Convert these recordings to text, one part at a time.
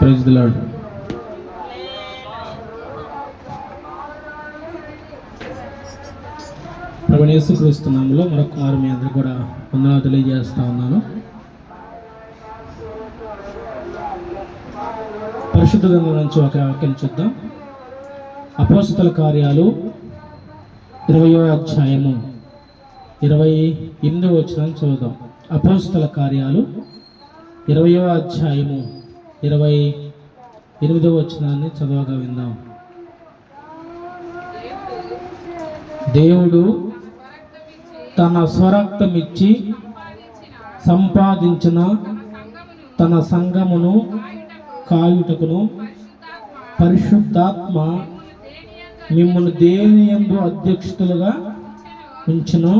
Praise the lord. ప్రభువైన యేసుక్రీస్తు నామములో మరొకమారు మీ అందరికీ కూడా వందనాలు తెలియజేస్తా ఉన్నాను. పరిశుద్ధ గ్రంథం నుంచి ఒక వాక్యం చూద్దాం. అపోస్తల కార్యాలు 20వ అధ్యాయము 28వ వచనం చదువుదాం. అపోస్తల కార్యాలు 20వ అధ్యాయము 28వ వచనాన్ని చదవగా విందాం. దేవుడు తన స్వరక్తమిచ్చి సంపాదించిన తన సంఘమును కాయుటకును పరిశుద్ధాత్మ మిమ్మల్ని దేని యందు అధ్యక్షులుగా ఉంచును.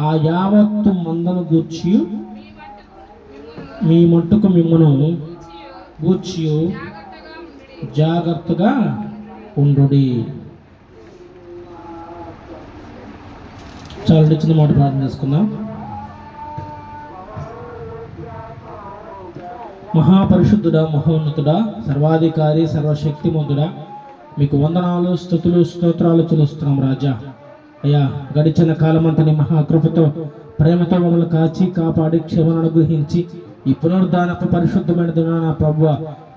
ఆ యావత్తు మందను గూర్చి మీ మట్టుకు మిమ్మను గూర్చి జాగ్రత్తగా ఉండుడి. చాలా చిన్న మాట ప్రార్థన చేసుకుందాం. మహాపరిశుద్ధుడా, మహోన్నతుడా, సర్వాధికారి, సర్వశక్తిమంతుడా, మీకు వందనాలు, స్తుతులు, స్తోత్రాలు చెల్లిస్తున్నాం రాజా. అయ్యా, గడిచిన కాలమంతా నీ మహాకృపతో ప్రేమతో మమ్మల్ని కాచి కాపాడి క్షమను అనుగ్రహించి ఈ పునరుద్ధానపు పరిశుద్ధమైన దిన నా ప్రభువ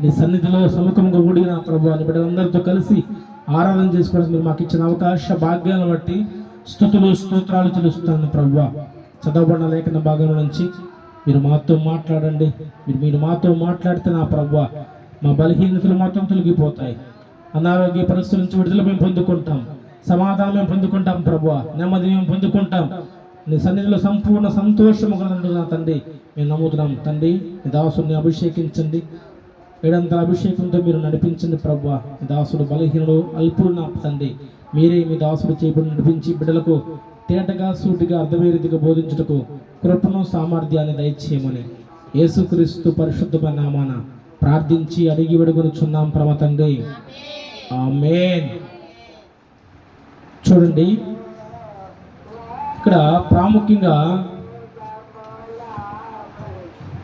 నీ సన్నిధిలో సముఖంగా కూడి నా ప్రభువ నీ బిడ్డలందరితో కలిసి ఆరాధన చేసుకోవడానికి మీరు మాకు ఇచ్చిన అవకాశ భాగ్యాలను బట్టి స్తుతులు స్తోత్రాలు చెల్లిస్తున్నాను ప్రభువ. చదవబడిన లేఖన భాగం నుంచి మీరు మాతో మాట్లాడండి. మీరు మాతో మాట్లాడితే నా ప్రభువ మా బలహీనతలు మొత్తం తొలగిపోతాయి. అనారోగ్య పరిస్థితుల నుంచి విడుదల మేము పొందుకుంటాం, సమాధానం మేము పొందుకుంటాం ప్రభువ, నెమ్మది మేము పొందుకుంటాం. నీ సన్నిధిలో సంపూర్ణ సంతోషము కలదు నా తండ్రి. మేము నమ్ముతున్నాం తండ్రి. నీ దాసుని అభిషేకించండి, ఏడంతల అభిషేకంతో మీరు నడిపించండి ప్రభువ. నీ దాసుడు బలహీనుడు, అల్పుడు నా తండ్రి. మీరే మీ దాసుడు చేయబడి నడిపించి బిడ్డలకు తేటగా సూటిగా అర్థమయ్యే రీతిగా బోధించుటకు కృపను సామర్థ్యాన్ని దయచేయమని యేసుక్రీస్తు పరిశుద్ధమైన నామాన ప్రార్థించి అడిగి వేడుకొనుచున్నాం పరమ తండ్రి, ఆమేన్. చూడండి, ఇక్కడ ప్రాముఖ్యంగా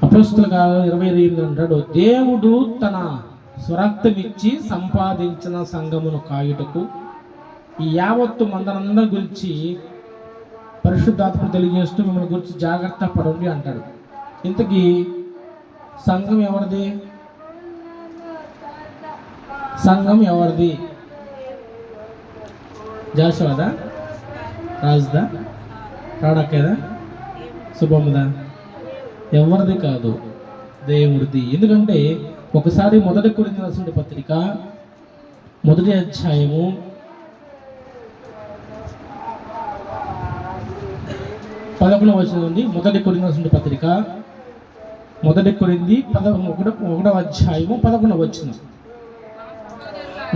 అపోస్తల 28 అంటాడు, దేవుడు తన స్వరక్తమిచ్చి సంపాదించిన సంఘమును కాయుటకు ఈ యావత్తు మందనందరి గురించి పరిశుద్ధాత్మ తెలియజేస్తూ మిమ్మల్ని గురించి జాగ్రత్త పడండి అంటాడు. ఇంతకీ సంఘం ఎవరిది? సంఘం ఎవరిది? జాషువాదా, రాజుదా, రాడకేదా, శుభముదా? ఎవరిది కాదు, దేవుడిది. ఎందుకంటే ఒకసారి మొదటి కొరింథీయులకు రాసిన పత్రిక 1వ అధ్యాయము 11వ వచనం ఉంది. మొదటి కొరింథీయులకు రాసిన పత్రిక 1 కొరింథీ 1వ అధ్యాయము 11వ వచనం.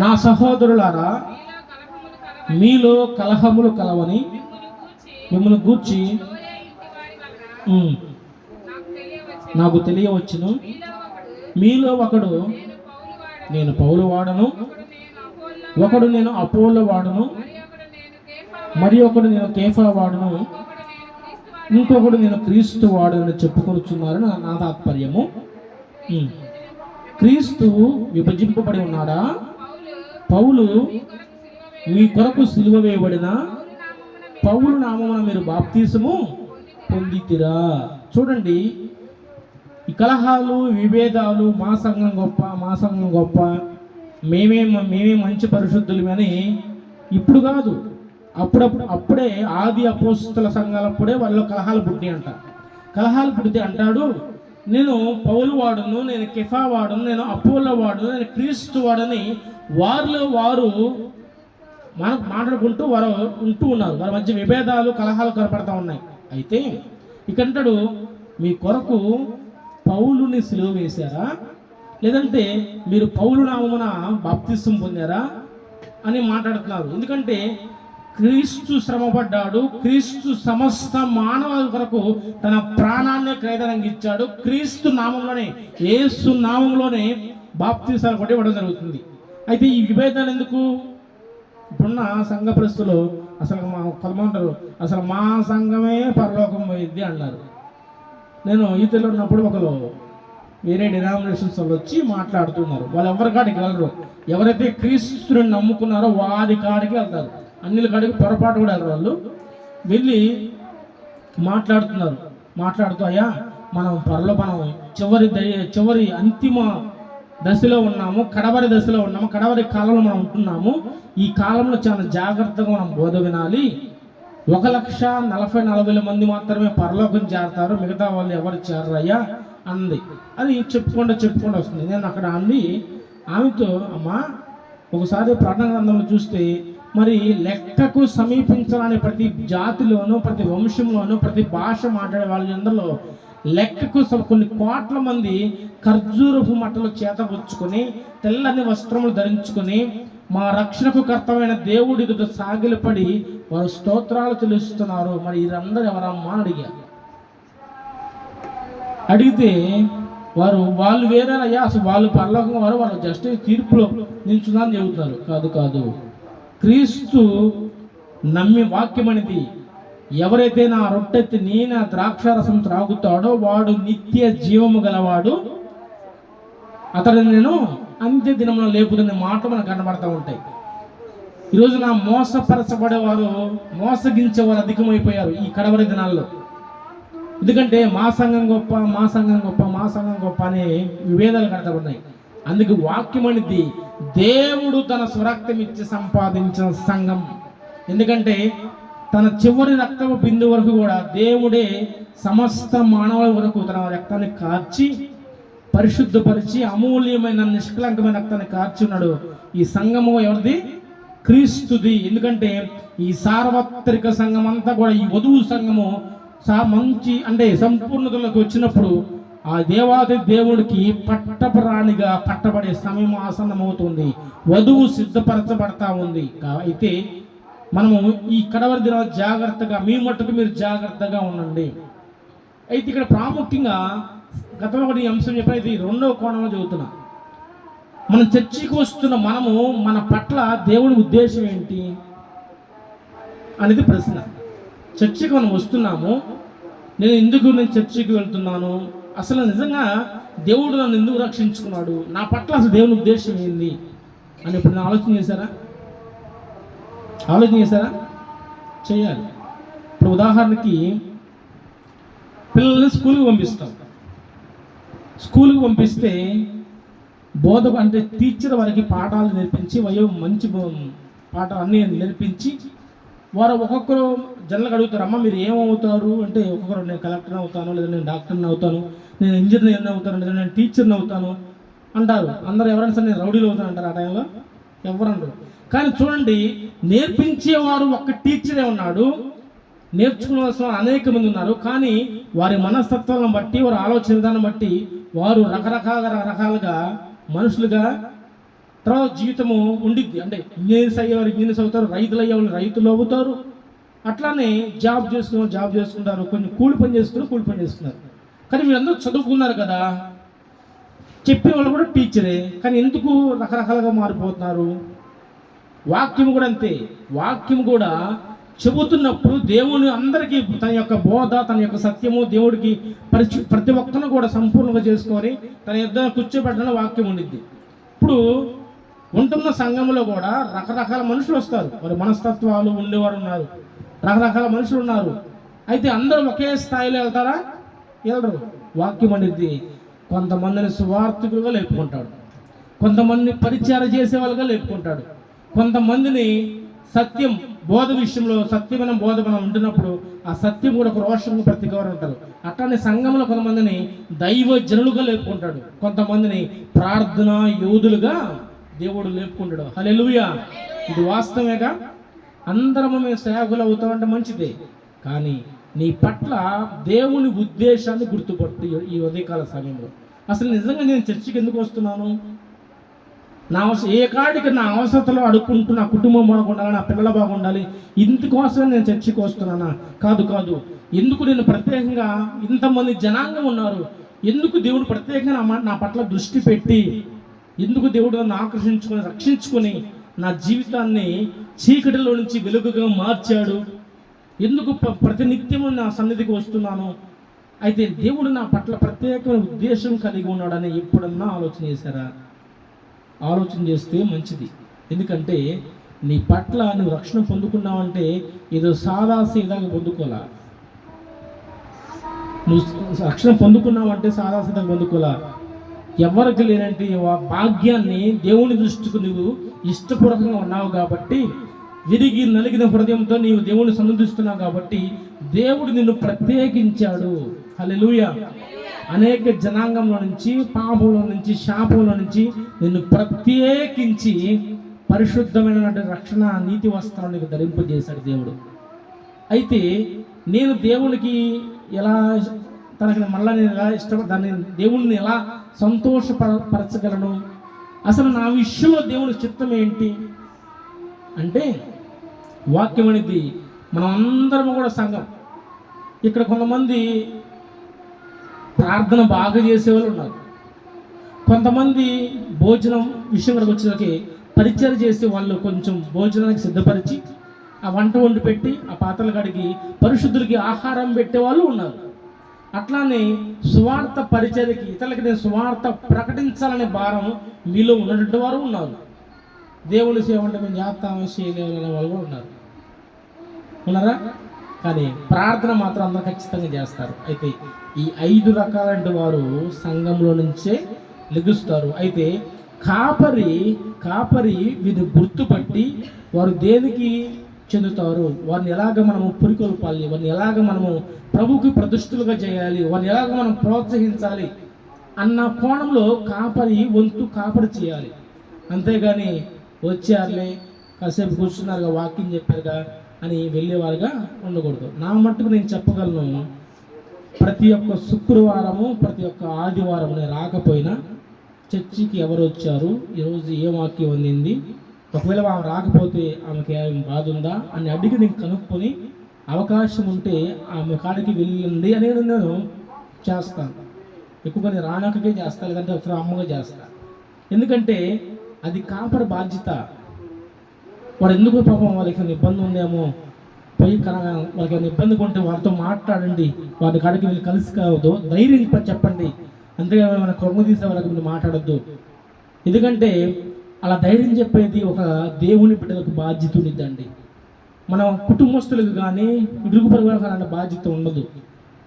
నా సహోదరులారా, మీలో కలహములు కలవని మిమ్మల్ని గూర్చి నాకు తెలియవచ్చును. మీలో ఒకడు నేను పౌలు వాడను, ఒకడు నేను అపోలో వాడను, మరి ఒకడు నేను కేఫా వాడను, ఇంకొకడు నేను క్రీస్తు వాడని చెప్పుకొనుచున్నారని నా తాత్పర్యము. క్రీస్తు విభజింపబడి ఉన్నాడా? పౌలు మీ కొరకు సిలువ వేయబడిన పౌలు నామమున మీరు బాప్తీసము పొందితిరా. చూడండి, ఈ కలహాలు, విభేదాలు, మా సంఘం గొప్ప, మేమే మంచి పరిశుద్ధులు అని ఇప్పుడు కాదు, అప్పుడే ఆది అపోస్తల సంఘాలప్పుడే వాళ్ళు కలహాలు పుట్టి అంట. కలహాలు పుడితే అంటాడు, నేను పౌలు వాడును, నేను కెఫా వాడును, నేను అపోలో వాడును, నేను క్రీస్తు వాడని వారిలో వారు మాట్లాడుకుంటూ వారు ఉంటూ ఉన్నారు. వారి మధ్య విభేదాలు, కలహాలు కనపడతా ఉన్నాయి. అయితే ఇకంటాడు, మీ కొరకు పౌలుని సిలువ వేశారా, లేదంటే మీరు పౌలు నామమున బాప్తిసం పొందారా అని మాట్లాడుతున్నారు. ఎందుకంటే క్రీస్తు శ్రమపడ్డాడు, క్రీస్తు సమస్త మానవాళి కొరకు తన ప్రాణాన్ని క్రయధనంగా ఇచ్చాడు. క్రీస్తు నామంలోనే, యేసు నామంలోనే బాప్తిసాలు కూడా ఇవ్వడం జరుగుతుంది. అయితే ఈ విభేదాలు ఎందుకు? ఇప్పుడున్న సంఘ పరిస్థితులు అసలు కొంతమంటారు అసలు మా సంఘమే పరలోకం పోయింది అన్నారు. నేను ఈతలో ఉన్నప్పుడు ఒకరు వేరే డినామినేషన్స్ వాళ్ళు వచ్చి మాట్లాడుతున్నారు. వాళ్ళు ఎవరి కాడికి వెళ్ళరు. ఎవరైతే క్రీస్తుని నమ్ముకున్నారో వారి కాడికి వెళ్తారు. అన్నిల కాడికి పొరపాటు కూడా వెళ్ళరు. వాళ్ళు వెళ్ళి మాట్లాడుతూ అయ్యా మనం మనం చివరి అంతిమ దశలో ఉన్నాము, కడవరి దశలో ఉన్నాము, కడవరి కాలంలో మనం ఉంటున్నాము. ఈ కాలంలో చాలా జాగ్రత్తగా మనం బోధ వినాలి. 1,40,000 మంది మాత్రమే పరలోకం చేరతారు, మిగతా వాళ్ళు ఎవరు చేరరు అయ్యా అంది. అది చెప్పుకుంటూ వస్తుంది. నేను అక్కడ ఆమెతో అమ్మా ఒకసారి ప్రకటన గ్రంథంలో చూస్తే మరి లెక్కకు సమీపించాలని ప్రతి జాతిలోనూ, ప్రతి వంశంలోనూ, ప్రతి భాష మాట్లాడే వాళ్ళందరిలో లెక్కకు కొన్ని కోట్ల మంది ఖర్జూరపు మట్టలు చేతపుచ్చుకొని తెల్లని వస్త్రములు ధరించుకొని మా రక్షణకు కర్తమైన దేవుడి ఎదుట సాగిలపడి వారు స్తోత్రాలు చెల్లిస్తున్నారు. మరి వీరందరూ ఎవరమ్మా అని అడిగితే వాళ్ళు వేరే అయ్యా, అసలు వాళ్ళు పరలోకం వాళ్ళు జస్ట్ తీర్పులో నిల్చున్నారని చెబుతున్నారు. కాదు, క్రీస్తు నమ్మి వాక్యం అనేది ఎవరైతే నా రొట్టెత్తి నేను ద్రాక్షారసం త్రాగుతాడో వాడు నిత్య జీవము గలవాడు, అతడిని నేను అంత్య దినంలో లేపుతున్న మాట మనకు కనబడతా ఉంటాయి. ఈరోజు నా మోసపరచబడేవారు, మోసగించేవారు అధికమైపోయారు ఈ కడవరి దినాల్లో. ఎందుకంటే మా సంఘం గొప్ప అనే విభేదాలు కనబడుతున్నాయి. అందుకు వాక్యం అనేది దేవుడు తన స్వరక్తం ఇచ్చి సంపాదించిన సంఘం. ఎందుకంటే తన చివరి రక్తపు బిందు వరకు కూడా దేవుడే సమస్త మానవుల వరకు తన రక్తాన్ని కార్చి పరిశుద్ధపరిచి అమూల్యమైన నిష్కలంకమైన రక్తాన్ని కార్చి ఉన్నాడు. ఈ సంఘము ఎవరిది? క్రీస్తుది. ఎందుకంటే ఈ సార్వత్రిక సంఘం అంతా కూడా ఈ వధువు సంఘము మంచి అంటే సంపూర్ణతలోకి వచ్చినప్పుడు ఆ దేవాది దేవుడికి పట్టపరాణిగా పట్టబడే సమయం ఆసన్నమవుతుంది. వధువు సిద్ధపరచబడతా ఉంది. అయితే మనము ఈ కడవరి దినాలు జాగ్రత్తగా, మీ మట్టుకు మీరు జాగ్రత్తగా ఉండండి. అయితే ఇక్కడ ప్రాముఖ్యంగా గతంలో కూడా ఈ అంశం చెప్పినైతే ఈ రెండవ కోణంలో చదువుతున్నా. మనం చర్చికి వస్తున్న మన పట్ల దేవుడి ఉద్దేశం ఏంటి అనేది ప్రశ్న. చర్చికి మనం వస్తున్నాము, నేను చర్చికి వెళ్తున్నాను, అసలు నిజంగా దేవుడు నన్ను ఎందుకు రక్షించుకున్నాడు, నా పట్ల అసలు దేవుని ఉద్దేశం ఏంది అని ఇప్పుడు ఆలోచన చేశారా? చేయాలి. ఇప్పుడు ఉదాహరణకి పిల్లల్ని స్కూల్కి పంపిస్తే బోధకు అంటే టీచర్ వారికి పాఠాలు నేర్పించి మంచి పాఠాలు అన్నీ నేర్పించి వారు ఒక్కొక్కరు జనరల్గా అడుగుతారు, అమ్మ మీరు ఏమవుతారు అంటే ఒక్కొక్కరు నేను కలెక్టర్ని అవుతాను, లేదా నేను డాక్టర్ని అవుతాను, నేను ఇంజనీర్ని అవుతాను, లేదా నేను టీచర్ని అవుతాను అంటారు. అందరూ ఎవరైనా సరే నేను రౌడీలు అవుతాను అంటారు. ఆ టైంలో ఎవరు అంటారు. కానీ చూడండి, నేర్పించేవారు ఒక్క టీచరే ఉన్నాడు, నేర్చుకోవాల్సిన అనేక మంది ఉన్నారు. కానీ వారి మనస్తత్వాలను బట్టి, వారి ఆలోచన విధానం బట్టి వారు రకరకాలుగా మనుషులుగా తర్వాత జీవితము ఉండిద్ది. అంటే ఇంజనీర్స్ అయ్యేవారు ఇంజనీర్స్ అవుతారు, రైతులు అయ్యేవాళ్ళు రైతులు అవుతారు. అట్లానే జాబ్ చేసుకుంటారు, కొన్ని కూలి పని చేసుకున్నారు. కానీ వీళ్ళందరూ చదువుకున్నారు కదా, చెప్పేవాళ్ళు కూడా టీచరే. కానీ ఎందుకు రకరకాలుగా మారిపోతున్నారు? వాక్యం కూడా అంతే. వాక్యం కూడా చెబుతున్నప్పుడు దేవుని అందరికీ తన యొక్క బోధ, తన యొక్క సత్యము దేవుడికి ప్రతి ఒక్కరిని కూడా సంపూర్ణంగా చేసుకొని తన యుద్ధం కూర్చోబెట్టడం వాక్యం ఉండిద్ది. ఇప్పుడు ఉంటున్న సంఘంలో కూడా రకరకాల మనుషులు వస్తారు, మరి మనస్తత్వాలు ఉండేవారు ఉన్నారు, రకరకాల మనుషులు ఉన్నారు. అయితే అందరూ ఒకే స్థాయిలో వెళ్తారా? వెళ్ళరు. వాక్యం అనేది కొంతమందిని సువార్థికులుగా లేపుకుంటాడు, కొంతమందిని పరిచయం చేసే వాళ్ళుగా లేపుకుంటాడు, కొంతమందిని సత్యం బోధ విషయంలో సత్యమైన బోధ మనం ఉంటున్నప్పుడు ఆ సత్యం కూడా ఒక రోషంగా ప్రతికవారు ఉంటారు. అట్లానే సంఘంలో కొంతమందిని దైవ జనులుగా లేపుకుంటాడు, కొంతమందిని ప్రార్థన యోధులుగా దేవుడు లేపుకుంటాడు. హల్లెలూయా! ఇది వాస్తవేగా. అందరము మేము సేవకులు అవుతామంటే మంచిదే, కానీ నీ పట్ల దేవుని ఉద్దేశాన్ని గుర్తుపట్టు. ఈ ఉదయకాల సమయంలో అసలు నిజంగా నేను చర్చికి ఎందుకు వస్తున్నాను? ఏ కాడికి నా అవసరతలో అడుక్కుంటూ నా కుటుంబం బాగుండాలి, నా పిల్లలు బాగుండాలి, ఇందుకోసమే నేను చర్చికి వస్తున్నానా? కాదు. ఎందుకు నేను ప్రత్యేకంగా ఇంతమంది జనాంగం ఉన్నారు, ఎందుకు దేవుడు ప్రత్యేకంగా నా పట్ల దృష్టి పెట్టి, ఎందుకు దేవుడు నన్ను రక్షించుకొని నా జీవితాన్ని చీకటిలో నుంచి వెలుగుగా మార్చాడు, ఎందుకు ప్రతినిత్యము నా సన్నిధికి వస్తున్నాను అయితే దేవుడు నా పట్ల ప్రత్యేకమైన ఉద్దేశం కలిగి ఉన్నాడని ఎప్పుడన్నా ఆలోచన చేశారా? ఆలోచన చేస్తే మంచిది. ఎందుకంటే నీ పట్ల నువ్వు రక్షణ పొందుకున్నావంటే ఏదో సాదాసీదాగా పొందుకోలా. నువ్వు రక్షణ పొందుకున్నావంటే సాదాసీదాగా పొందుకోలా. ఎవరికి లేనంటే భాగ్యాన్ని దేవుని దృష్టికి నువ్వు ఇష్టపూర్వకంగా ఉన్నావు కాబట్టి, విరిగి నలిగిన హృదయంతో నీవు దేవుని సన్నిధిస్తున్నావు కాబట్టి దేవుడు నిన్ను ప్రత్యేకించాడు. హల్లెలూయా. అనేక జనాంగంలో నుంచి, పాపంలో నుంచి, శాపంలో నుంచి నిన్ను ప్రత్యేకించి పరిశుద్ధమైన రక్షణ నీతి వస్త్రాన్ని నీకు ధరింపజేశాడు దేవుడు. అయితే నేను దేవునికి ఎలా తనకి మళ్ళీ నేను ఎలా దాన్ని దేవుడిని ఎలా సంతోషపరచగలను? అసలు నా విషయంలో దేవుని చిత్తం ఏంటి అంటే, వాక్యం అనేది మనం అందరం కూడా సంఘం. ఇక్కడ కొంతమంది ప్రార్థన బాగా చేసేవాళ్ళు ఉన్నారు, కొంతమంది భోజనం విషయం వరకు వచ్చేసరికి పరిచయం చేసే వాళ్ళు కొంచెం భోజనానికి సిద్ధపరిచి ఆ వంట వండి పెట్టి ఆ పాత్రలు కడిగి పరిశుద్ధులకి ఆహారం పెట్టే వాళ్ళు ఉన్నారు. అట్లానే సువార్త పరిచర్యకి ఇతరులకి నేను సువార్త ప్రకటించాలనే భారం మీలో ఉన్నటువంటి వారు ఉన్నారు. దేవుని సేవ అంటే మేము చేస్తాము చేయలేమనే వాళ్ళు కూడా ఉన్నారా? కానీ ప్రార్థన మాత్రం అందరూ ఖచ్చితంగా చేస్తారు. అయితే ఈ 5 రకాలంటి వారు సంఘంలో నుంచే లెగుస్తారు. అయితే కాపరి వీరిని గుర్తుపట్టి వారు దేనికి చెందుతారు, వారిని ఎలాగ మనము పురికొల్పాలి, వారిని ఎలాగ మనము ప్రభువుకి ప్రతిష్ఠులుగా చేయాలి, వారిని ఎలాగ మనం ప్రోత్సహించాలి అన్న కోణంలో కాపరి చేయాలి. అంతేగాని వచ్చారులే కాసేపు కూర్చున్నారుగా వాకింగ్ చెప్పారుగా అని వెళ్ళేవారుగా ఉండకూడదు. నా మట్టుకు నేను చెప్పగలను, ప్రతి ఒక్క శుక్రవారము ప్రతి ఒక్క ఆదివారం నేను రాకపోయినా చర్చికి ఎవరు వచ్చారు, ఈరోజు ఏ వాక్యం అందింది, ఒకవేళ ఆమె రాకపోతే ఆమెకి ఏం బాధ ఉందా అని అడిగి నేను కనుక్కొని అవకాశం ఉంటే ఆమె కాడికి వెళ్ళండి అనేది నేను చేస్తాను. ఎక్కువగా నేను రానక్కకే చేస్తాను, లేదంటే ఒకసారి అమ్మగా చేస్తాను. ఎందుకంటే అది కాపరి బాధ్యత. వాడు ఎందుకు పాపం వాళ్ళకి ఇబ్బంది ఉందేమో పోయి వాళ్ళకి ఏమైనా ఇబ్బంది ఉంటే వారితో మాట్లాడండి, వారి కాడికి వెళ్ళి కలిసి కావద్దు, ధైర్యం చెప్పండి. అంతేగా మన కొమ్మ తీసే వాళ్ళకి మీరు మాట్లాడద్దు. ఎందుకంటే అలా ధైర్యం చెప్పేది ఒక దేవుని బిడ్డలకు బాధ్యత ఉండిద్దండి. మన కుటుంబస్తులకు కానీ ఇరుగు పొరుగులకు అలాంటి బాధ్యత ఉండదు.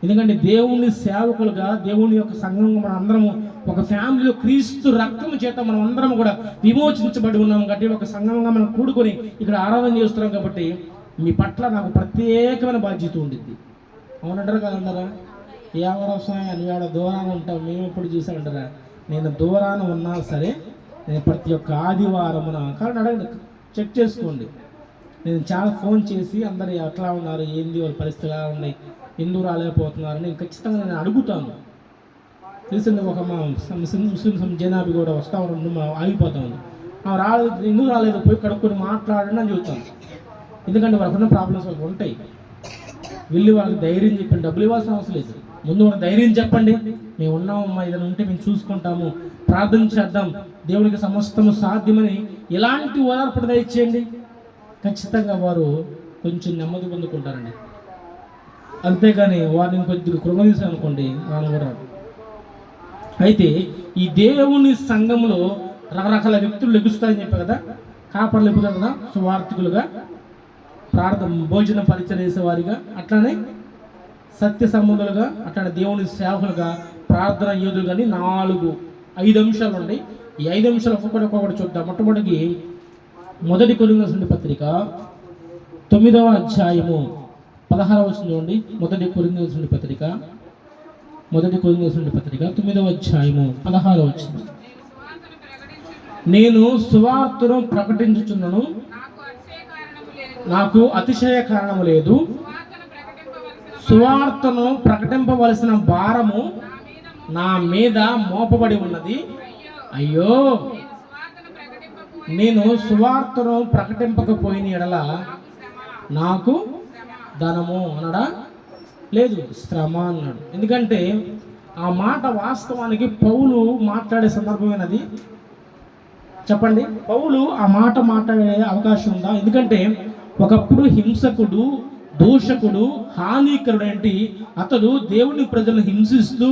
ఎందుకంటే దేవుని సేవకులుగా, దేవుని యొక్క సంఘంగా మనం అందరము ఒక ఫ్యామిలీలో క్రీస్తు రక్తం చేత మనం అందరం కూడా విమోచించబడి ఉన్నాము కాబట్టి ఒక సంఘంగా మనం కూడుకొని ఇక్కడ ఆరాధన చేస్తున్నాం కాబట్టి మీ పట్ల నాకు ప్రత్యేకమైన బాధ్యత ఉండిద్ది. అవునంటారా కదంటారా? ఎవరవసరం అని దూరాన్ని ఉంటాం, మేము ఎప్పుడు చూసామంటారా? నేను దూరాన్ని ఉన్నా సరే నేను ప్రతి ఒక్క ఆదివారమున కాబట్టి అడగండి, చెక్ చేసుకోండి. నేను చాలా ఫోన్ చేసి అందరు ఎట్లా ఉన్నారు, ఏంది వాళ్ళ పరిస్థితులు ఎలా ఉన్నాయి, ఎందుకు రాలేకపోతున్నారు నేను ఖచ్చితంగా నేను అడుగుతాను. తెలిసింది ఒక మా ముస్లిం జనాభా కూడా వస్తూ ఉండి ఆగిపోతా ఉంది, రాలేదు ఎందుకు రాలేదు పోయి కడుక్కొని మాట్లాడండి అని చెబుతాను. ఎందుకంటే వాళ్ళకున్న ప్రాబ్లమ్స్ వాళ్ళకి ఉంటాయి. వెళ్ళి వాళ్ళకి ధైర్యం చెప్పండి, డబ్బులు ఇవ్వాల్సిన అవసరం లేదు, ముందు వాళ్ళకి ధైర్యం చెప్పండి, మేము ఉన్నామమ్మా, ఏదైనా ఉంటే మేము చూసుకుంటాము, ప్రార్థన చేద్దాం, దేవునికి సమస్తము సాధ్యమని ఎలాంటి ఓదార్పు దయచేయండి. ఖచ్చితంగా వారు కొంచెం నెమ్మది పొందుకుంటారండి. అంతేగాని వారిని కొద్దిగా కృంగదీశారు అనుకోండి రాను. అయితే ఈ దేవుని సంఘంలో రకరకాల వ్యక్తులు లెగుస్తారని చెప్పారు కదా, కాపర్లు ఎప్పుతారు కదా, సువార్థికులుగా, భోజన పరిచయం చేసేవారిగా, అట్లానే సత్య సంబంధులుగా, అట్లానే దేవుని సేవకులుగా, ప్రార్థన యోధులు కానీ 5 అంశాలు ఉన్నాయి. ఈ 5 అంశాలు ఒక్కొక్కటి చూద్దాం. మొట్టమొదటికి 1 కొరింథీయులకు పత్రిక 9వ అధ్యాయము 16వ వచనం నుండి 1 కొరింథీయులకు పత్రిక 9వ అధ్యాయము 16వ వచనం. నేను సువార్తను ప్రకటించుచున్నను, నాకు అతిశయ కారణము లేదు, సువార్తను ప్రకటింపవలసిన భారము నా మీద మోపబడి ఉన్నది. అయ్యో, నేను సువార్తను ప్రకటింపకపోయిన ఎడల నాకు ధనము అనడా లేదు, శ్రమ అన్నాడు. ఎందుకంటే ఆ మాట వాస్తవానికి పౌలు మాట్లాడే సందర్భమైనది. చెప్పండి, పౌలు ఆ మాట మాట్లాడే అవకాశం ఉందా? ఎందుకంటే ఒకప్పుడు హింసకుడు, దూషకుడు, హానికరుడు ఏంటి, అతడు దేవుని ప్రజలను హింసిస్తూ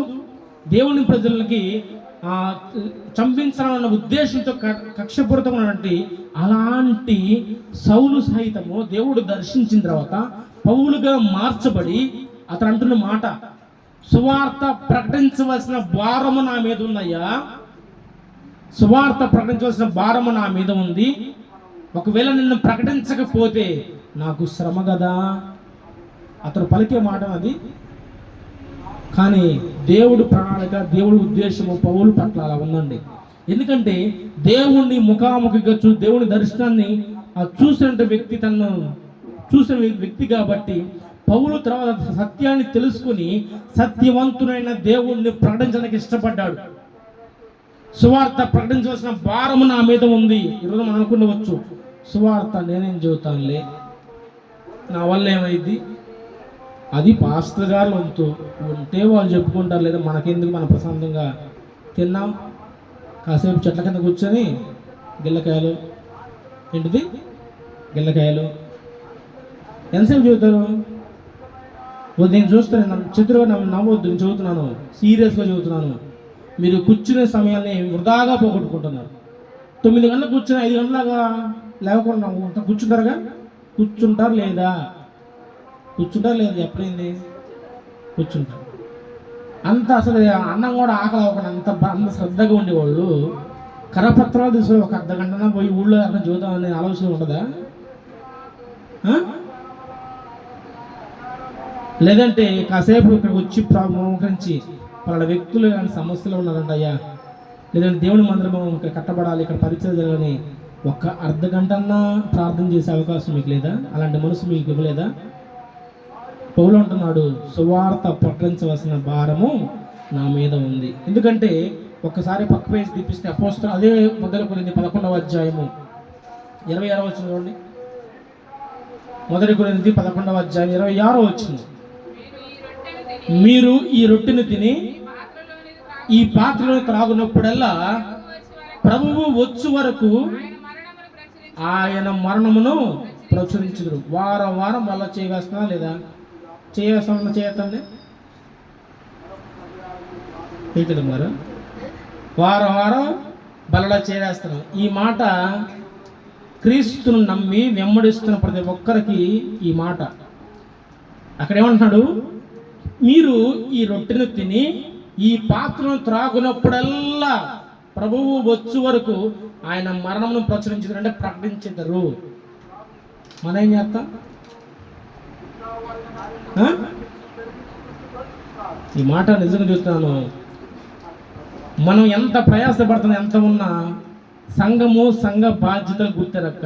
దేవుని ప్రజలకి చంపించాలన్న ఉద్దేశంతో కక్షపూరితమైనటువంటి అలాంటి సౌలు సహితము దేవుడు దర్శించిన తర్వాత పౌలుగా మార్చబడి అతను అంటున్న మాట, సువార్త ప్రకటించవలసిన భారము నా మీద ఉన్నాయా, సువార్త ప్రకటించవలసిన భారము నా మీద ఉంది, ఒకవేళ నిన్ను ప్రకటించకపోతే నాకు శ్రమ కదా. అతను పలికే మాట అది. కానీ దేవుడు ప్రణాళిక, దేవుడి ఉద్దేశము పౌలు పట్ల అలా ఉందండి. ఎందుకంటే దేవుణ్ణి ముఖాముఖిగా దేవుని దర్శనాన్ని చూసిన వ్యక్తి, తను చూసిన వ్యక్తి కాబట్టి పౌలు తర్వాత సత్యాన్ని తెలుసుకుని సత్యవంతుడైన దేవుణ్ణి ప్రకటించడానికి ఇష్టపడ్డాడు. సువార్త ప్రకటించవలసిన భారము నా మీద ఉంది. ఈరోజు మనం అనుకునవచ్చు, సువార్త నేనేం చెబుతానులే, నా వల్ల ఏమైంది, అది పాస్టర్ గారు వంతు, ఉంటే వాళ్ళు చెప్పుకుంటారు, లేదా మనకెందుకు, మన ప్రశాంతంగా తిన్నాం కాసేపు చెట్ల కింద కూర్చొని గిల్లకాయలు ఏంటిది గిల్లకాయలు ఎంతసేపు చెబుతారు. నేను చూస్తాను, చిత్రుగా నవ్వద్దు, నేను చదువుతున్నాను, సీరియస్గా చదువుతున్నాను. మీరు కూర్చునే సమయాన్ని వృధాగా పోగొట్టుకుంటున్నారు. 9 గంటలకు కూర్చొని 5 గంటలాగా లేకుండా కూర్చుంటారుగా, కూర్చుంటారు లేదా ఎప్పుడైంది కూర్చుంటారు. అంత అసలు అన్నం కూడా ఆకలి అవ్వకుండా అంత శ్రద్ధగా ఉండేవాళ్ళు కరపత్రాలు తీసుకొని ఒక అర్ధగంటన పోయి ఊళ్ళో అక్కడ చూద్దామనే ఆలోచన ఉండదా? లేదంటే కాసేపు ఇక్కడికి వచ్చి మోకరించి వాళ్ళ వ్యక్తులు కానీ సమస్యలు ఉన్నారంట అయ్యా, లేదంటే దేవుని మందిరం ఇక్కడ కట్టబడాలి, ఇక్కడ పరిచయం జరగాలని ఒక అర్ధగంటన్నా ప్రార్థన చేసే అవకాశం మీకు లేదా? అలాంటి మనసు మీకు ఇవ్వలేదా? పౌలు అంటున్నాడు, సువార్త ప్రకటించవలసిన భారము నా మీద ఉంది. ఎందుకంటే ఒక్కసారి పక్క పేజీ తీపిస్తే అపోస్తలులు అదే మొదలుకొరింథీ 11వ అధ్యాయము 26వ వచనం చూడండి. మొదలుకొరింథీ 11వ అధ్యాయం 26వ వచనం, మీరు ఈ రొట్టెను తిని ఈ పాత్రలో త్రాగునప్పుడల్లా ప్రభువు వచ్చు వరకు ఆయన మరణమును ప్రచురించుదురు. వారం వారం మళ్ళా చేయవేస్తున్నా లేదా? చేయవేస్తున్నా, చేయతండి ఏంటిది మరి, వారం వారం బలలో చేరేస్తున్నాం. ఈ మాట క్రీస్తును నమ్మి వెంబడిస్తున్న ప్రతి ఒక్కరికి ఈ మాట. అక్కడ ఏమంటున్నాడు, మీరు ఈ రొట్టెను తిని ఈ పాత్రను త్రాగునప్పుడల్లా ప్రభువు వచ్చు వరకు ఆయన మరణమును ప్రచురించారు, అంటే ప్రకటించారు. మనం ఏం చేస్తాం? ఈ మాట నిజంగా చెప్తున్నాను, మనం ఎంత ప్రయాసపడుతున్నా, ఎంత ఉన్నా సంఘ బాధ్యతలు గుర్తెరక్క,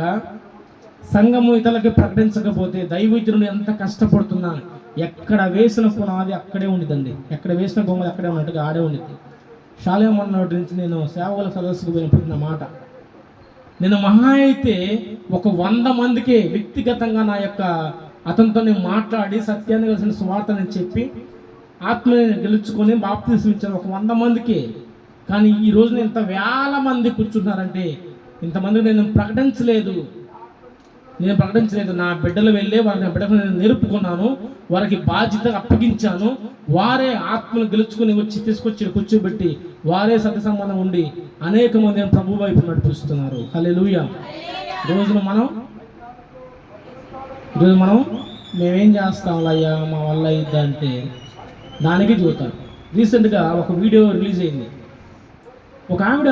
సంఘము ఇతరులకి ప్రకటించకపోతే, దైవజనుడు ఎంత కష్టపడుతున్నా ఎక్కడ వేసిన పునాది అక్కడే ఉండిద్దండి, ఎక్కడ వేసిన బొమ్మది అక్కడే ఉన్నట్టుగా ఆడే ఉండిద్ది. శాలేమన్నటి నుంచి నేను సేవల సదస్సుకు పోయినప్పుడు నా మాట, నేను మహా అయితే ఒక 100 మందికే వ్యక్తిగతంగా నా యొక్క అతనితో నేను మాట్లాడి సత్యాన్ని కలిసిన సువార్తని చెప్పి ఆత్మని గెలుచుకొని బాప్తిసం ఇచ్చాను ఒక 100 మందికి. కానీ ఈ రోజున ఇంత వేల మంది కూర్చున్నారంటే ఇంతమందికి నేను ప్రకటించలేదు. నా బిడ్డలు వెళ్ళే వారిని బిడ్డలు నేను నేర్పుకున్నాను, వారికి బాధ్యత అప్పగించాను. వారే ఆత్మను గెలుచుకుని తీసుకొచ్చి కూర్చోబెట్టి వారే సత్య సంబంధం ఉండి అనేక మంది ప్రభు వైపు నడిపిస్తున్నారు. హల్లెలూయా. ఈరోజు మనం మేమేం చేస్తాం అయ్యా, మా వల్ల అయిద్దా అంటే దానికి చూతారు. రీసెంట్గా ఒక వీడియో రిలీజ్ అయింది. ఒక ఆవిడ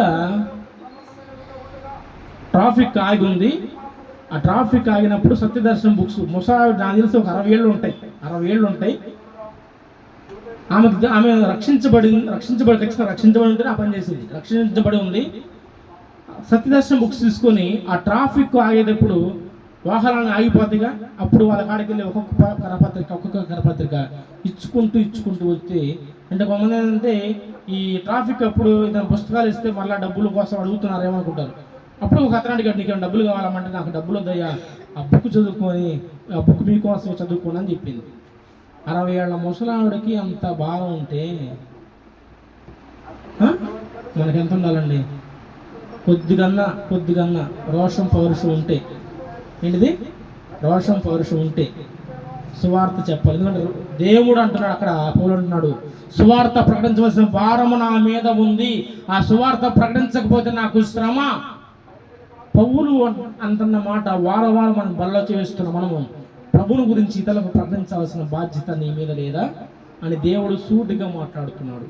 ట్రాఫిక్ ఆగి ఉంది. ఆ ట్రాఫిక్ ఆగినప్పుడు సత్యదర్శనం బుక్స్ ముసావిడ నాకు తెలిసి ఒక 60 ఏళ్ళు ఉంటాయి. ఆమె రక్షించబడి ఖచ్చితంగా రక్షించబడి ఉంటే ఆ పని చేసింది, రక్షించబడి ఉంది. సత్యదర్శనం బుక్స్ తీసుకొని ఆ ట్రాఫిక్ ఆగేటప్పుడు వాహనాలను ఆగిపోతాయిగా, అప్పుడు వాళ్ళ కాడికి వెళ్ళి ఒక్కొక్క కరపత్రిక ఇచ్చుకుంటూ వస్తే, అంటే కొంతమంది ఏంటంటే ఈ ట్రాఫిక్ అప్పుడు ఇతను పుస్తకాలు ఇస్తే మళ్ళీ డబ్బుల కోసం అడుగుతున్నారు ఏమనుకుంటారు. అప్పుడు ఒక అతను అడిగాడు, నీకేమైనా డబ్బులు కావాలమ్మంటే నాకు డబ్బులు వద్దయ్యా, ఆ బుక్ చదువుకొని ఆ బుక్ మీకోసం చదువుకోండి అని చెప్పింది. 60 ఏళ్ల ముసలావిడకి అంత భారం ఉంటే మనకెంత ఉండాలండి? కొద్దిగన్నా రోషం పౌరుషం ఉంటే, ఏంటిది రోషం పౌరుషం ఉంటే సువార్త చెప్పాలి. ఎందుకంటే దేవుడు అంటున్నాడు, అక్కడ పౌలు అంటున్నాడు, సువార్త ప్రకటించవలసిన భారము నా మీద ఉంది, ఆ సువార్త ప్రకటించకపోతే నాకు శ్రమ. పౌలు అంటున్న మాట వారం మనం బల్ల చేస్తున్న మనము ప్రభుని గురించి ఇతరులకు ప్రకటించాల్సిన బాధ్యత నీ మీద లేదా అని దేవుడు సూటిగా మాట్లాడుతున్నాడు.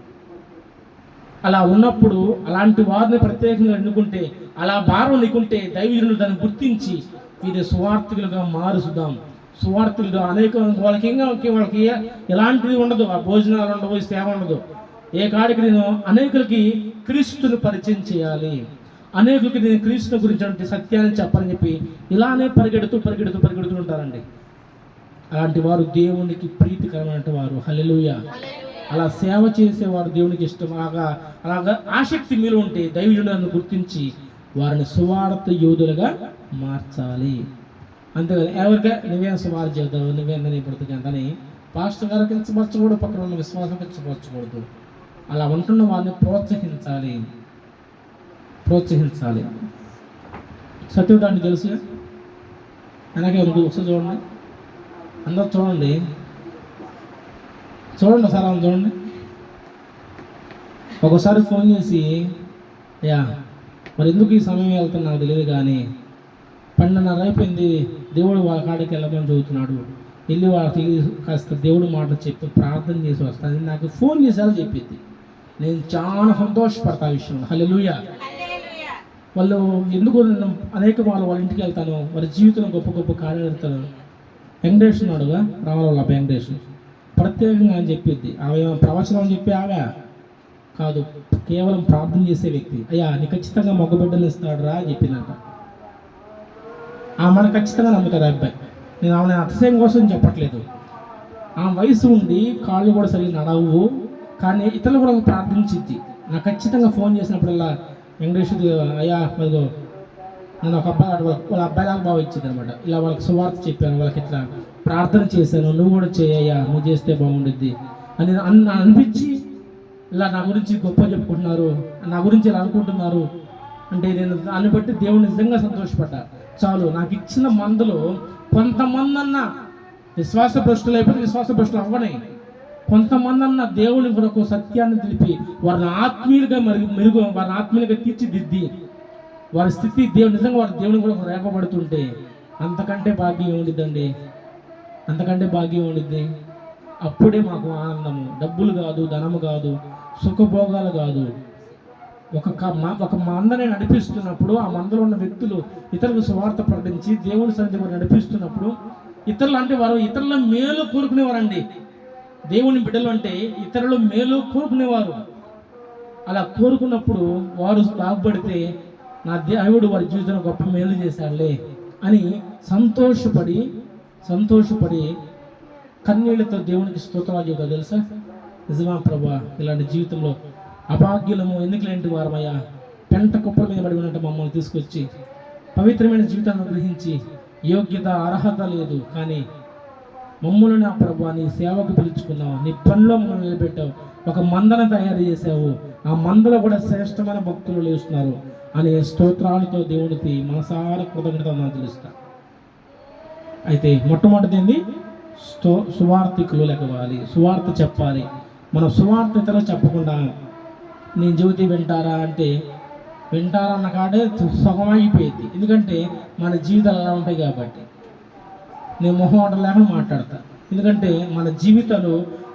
అలా ఉన్నప్పుడు అలాంటి వారిని ప్రత్యేకంగా ఎన్నుకుంటే, అలా భారం నీకుంటే దైవజనులు దాన్ని గుర్తించి ఇది సువార్థికులుగా మారుసుదాం. సువార్థులుగా అనేక వాళ్ళకి ఎలాంటిది ఉండదు, ఆ భోజనాలు ఉండవు, సేవ ఉండదు. ఏ కాడికి నేను అనేకులకి క్రీస్తుని పరిచయం చేయాలి, అనేకులకి నేను క్రీస్తు గురించి సత్యాన్ని చెప్పాలని చెప్పి ఇలానే పరిగెడుతూ ఉంటారండి. అలాంటి వారు దేవునికి ప్రీతికరమైన వారు. హల్లెలూయా. అలా సేవ చేసేవారు దేవునికి ఇష్టం. అలాగా ఆసక్తి మీలో ఉంటే దైవజనులను గుర్తించి వారిని సువార్త యోధులుగా మార్చాలి. అంతేకాదు ఎవరికే నువ్వేం సువార్త చేద్దావు, నువ్వేందని బ్రతికేంతని పాస్టర్ గారు కించపరచకూడదు, పక్కన ఉన్న విశ్వాసం కించపరచకూడదు. అలా ఉంటున్న వారిని ప్రోత్సహించాలి. సత్యదాన్ని తెలుసు వెనకే ఒకసారి చూడండి, అందరూ చూడండి సార్ ఆమె చూడండి. ఒకసారి ఫోన్ చేసి, యా మరి ఎందుకు ఈ సమయం వెళ్తున్నా నాకు తెలియదు కానీ 12:30 అయిపోయింది, దేవుడు వాళ్ళ కాడికి వెళ్ళమని చదువుతున్నాడు, వెళ్ళి వాళ్ళకి కాస్త దేవుడు మాట చెప్పి ప్రార్థన చేసి వస్తాను నాకు ఫోన్ చేసేలా చెప్పింది. నేను చాలా సంతోషపడతా ఆ విషయంలో. హల్లెలూయా. వాళ్ళు ఎందుకు అనేక వాళ్ళ ఇంటికి వెళ్తాను, వారి జీవితంలో గొప్ప కార్యకర్తలు వెంకటేష్ ఉన్నాడుగా, రావాలి వాళ్ళ వెంకటేష్ ప్రత్యేకంగా అని చెప్పిద్ది. ఆమె ప్రవచనం అని చెప్పి ఆమె కాదు, కేవలం ప్రార్థన చేసే వ్యక్తి. అయ్యా నీ ఖచ్చితంగా మగబిడ్డలు ఇస్తాడు రా అని చెప్పిందంట. ఆమెను ఖచ్చితంగా నమ్ముతాడు అబ్బాయి. నేను ఆమె అతిశయం కోసం చెప్పట్లేదు. ఆమె వయసు ఉండి కాళ్ళు కూడా సరిగ్గా నడవు, కానీ ఇతరులు కూడా ప్రార్థించిద్ది. నాకు ఖచ్చితంగా ఫోన్ చేసినప్పుడల్లా వెంకటేశ్వరి అయ్యా మరిగో నేను ఒక అబ్బాయి వాళ్ళ అబ్బాయిలాగా బాగా ఇచ్చింది అనమాట. ఇలా వాళ్ళకి సువార్త చెప్పాను, వాళ్ళకి ఇట్లా ప్రార్థన చేశాను, నువ్వు కూడా చేయయ్యా, నువ్వు చేస్తే బాగుండిద్ది అని అనిపించి ఇలా నా గురించి గొప్ప చెప్పుకుంటున్నారు, నా గురించి ఇలా అనుకుంటున్నారు అంటే నేను దాన్ని బట్టి దేవుడు నిజంగా సంతోషపడ్డా. చాలు, నాకు ఇచ్చిన మందులో కొంతమంది అన్న విశ్వాస భ్రష్టులు అయిపోతే విశ్వాస భ్రష్టులు అవ్వనే, కొంతమంది అన్న దేవుని కొరకు సత్యాన్ని తెలిపి వారిని ఆత్మీయులుగా వారిని ఆత్మీయులుగా తీర్చిదిద్ది వారి స్థితి నిజంగా వారి దేవుని కొరకు రేపబడుతుంటే అంతకంటే భాగ్యం ఉండిద్దండి, అంతకంటే భాగ్యం ఉండిద్ది. అప్పుడే మాకు ఆనందము. డబ్బులు కాదు, ధనము కాదు, సుఖభోగాలు కాదు. ఒక మందని నడిపిస్తున్నప్పుడు ఆ మందలో ఉన్న వ్యక్తులు ఇతరులకు సువార్త ప్రకటించి దేవుని సన్నిధి వారు నడిపిస్తున్నప్పుడు ఇతరులు అంటే వారు ఇతరుల మేలు కోరుకునేవారండి. దేవుని బిడ్డలు అంటే ఇతరులు మేలు కోరుకునేవారు. అలా కోరుకున్నప్పుడు వారు బాగుపడితే నా దేవుడు వారి జీవితంలో గొప్ప మేలు చేశాడులే అని సంతోషపడి కన్నీళ్లతో దేవునికి స్తోత్రాలు చెబుతారు. తెలుసా, నిజమా ప్రభా, ఇలాంటి జీవితంలో అభాగ్యులము ఎందుకులేంటి వారమయ్యా, పెంట కుప్పల మీద పడి ఉన్నట్టు మమ్మల్ని తీసుకొచ్చి పవిత్రమైన జీవితాన్ని గ్రహించి యోగ్యత అర్హత లేదు, కానీ మమ్మల్ని నా ప్రభా నీ సేవకు పిలుచుకున్నావు, నీ పనిలో మమ్మల్ని నిలబెట్టావు, ఒక మందను తయారు చేసావు, ఆ మందలో కూడా శ్రేష్టమైన భక్తులు లేస్తున్నారు అనే స్తోత్రాలతో దేవుడికి మనసారా కృతజ్ఞత తెలుస్తా. అయితే మొట్టమొదటిది సువార్థికులు లెక్కవాలి, సువార్త చెప్పాలి. మనం సువార్త ఇతరులు చెప్పకుండా నేను జ్యోతి వింటారా అంటే వింటారా అన్న కాడే సగమైపోయింది. ఎందుకంటే మన జీవితాలు అలా ఉంటాయి కాబట్టి నేను మొహమాటం లేకుండా మాట్లాడతా. ఎందుకంటే మన జీవితాలు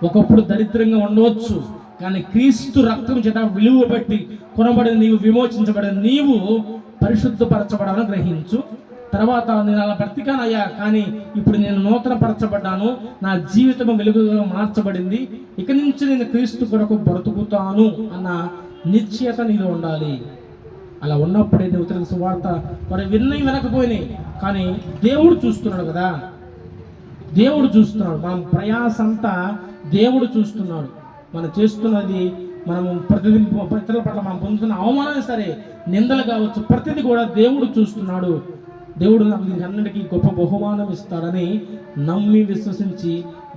ఒకప్పుడు దరిద్రంగా ఉండవచ్చు, కానీ క్రీస్తు రక్తం చేత విలువ పెట్టి కొనబడిన నీవు, విమోచించబడిన నీవు పరిశుద్ధపరచబడాలని గ్రహించు. తర్వాత నేను అలా బ్రతికానయ్యా, కానీ ఇప్పుడు నేను నూతన పరచబడ్డాను, నా జీవితం వెలుగుగా మార్చబడింది, ఇక నుంచి నేను క్రీస్తు కొరకు బ్రతుకుతాను అన్న నిశ్చయత నీలో ఉండాలి. అలా ఉన్నప్పుడే నువ్వు ఇతరులకు సువార్త మరి వినకపోయినాయి, కానీ దేవుడు చూస్తున్నాడు కదా, దేవుడు చూస్తున్నాడు. మనం ప్రయాసంతా దేవుడు చూస్తున్నాడు. మనం చేస్తున్నది, మనము ప్రతిదీ ఇతరుల పట్ల మనం పొందుతున్న అవమానం సరే, నిందలు కావచ్చు, ప్రతిదీ కూడా దేవుడు చూస్తున్నాడు. దేవుడు నాకు దీనికి అన్నిటికీ గొప్ప బహుమానం ఇస్తాడని నమ్మి విశ్వసించి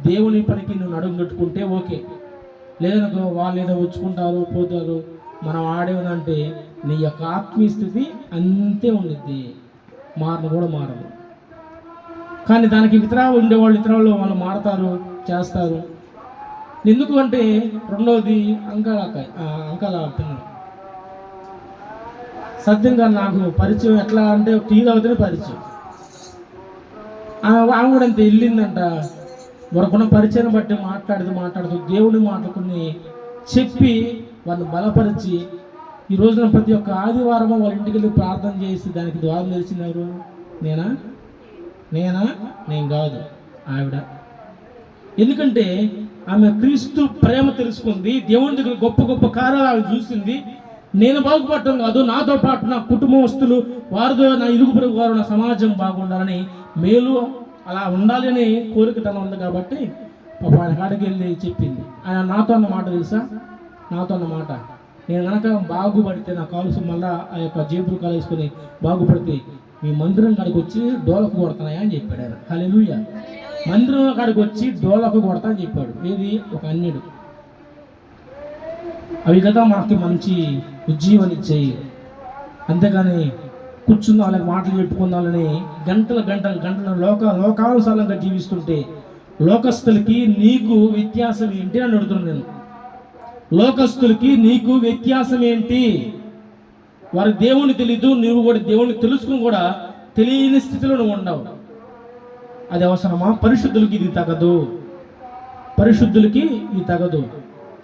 దేవుని పనికి నువ్వు నడుము కట్టుకుంటే ఓకే. లేదనుకో వాళ్ళు ఏదో వచ్చుకుంటారు పోతారు, మనం ఆడేదంటే నీ యొక్క ఆత్మీయ స్థితి అంతే ఉండిద్ది, మారదు. కానీ దానికి ఉండేవాళ్ళు ఇతరులు వాళ్ళు మారతారు, చేస్తారు. ఎందుకు అంటే రెండవది అంకాల పిల్లలు సత్యంగా నాకు పరిచయం ఎట్లా అంటే టీ తాగితేనే పరిచయం. ఆమె కూడా అంతే, వెళ్ళిందంట. మరొకన్న పరిచయం బట్టి మాట్లాడుతూ దేవుని మాటకుని చెప్పి వాళ్ళని బలపరిచి ఈ రోజున ప్రతి ఒక్క ఆదివారం వాళ్ళ ఇంటికి వెళ్ళి ప్రార్థన చేసి దానికి ద్వారం తెరిచినారు. నేను కాదు, ఆవిడ. ఎందుకంటే ఆమె క్రీస్తు ప్రేమ తెలుసుకుంది, దేవుని దగ్గర గొప్ప గొప్ప కార్యాలు ఆమె చూసింది. నేను బాగుపడటం కాదు, నాతో పాటు నా కుటుంబస్తులు, వారితో నా ఇరుగు పొరుగు వారు, నా సమాజం బాగుండాలని, మేలు అలా ఉండాలి అని కోరిక తన ఉంది. కాబట్టి ఆయన కాడికి వెళ్ళి చెప్పింది. ఆయన నాతో అన్న మాట తెలుసా? నాతో అన్న మాట, నేను కనుక బాగుపడితే నా కాలుసు మళ్ళా ఆ యొక్క జేబులు కాలేసుకొని బాగుపడితే మీ మందిరం కాడికి వచ్చి డోలకు కొడతాయా అని చెప్పాడు ఆయన. హల్లెలూయా. మందిరం కాడికి వచ్చి డోలకు కొడతా అని చెప్పాడు. ఏది? ఒక అన్యుడు. అవి కదా మనకి మంచి ఉజ్జీవాన్ని ఇచ్చాయి. అంతేగాని కూర్చుందాం, వాళ్ళకి మాటలు చెప్పుకుందామని గంటల లోకానుసారంగా జీవిస్తుంటే లోకస్తులకి నీకు వ్యత్యాసం ఏంటి అని అడుగుతున్నాను నేను. లోకస్తులకి నీకు వ్యత్యాసం ఏంటి? వారి దేవుని తెలీదు, నువ్వు కూడా దేవుని తెలుసుకుని కూడా తెలియని స్థితిలో నువ్వు ఉండవు. అది అవసరమా? పరిశుద్ధులకి ఇది తగదు.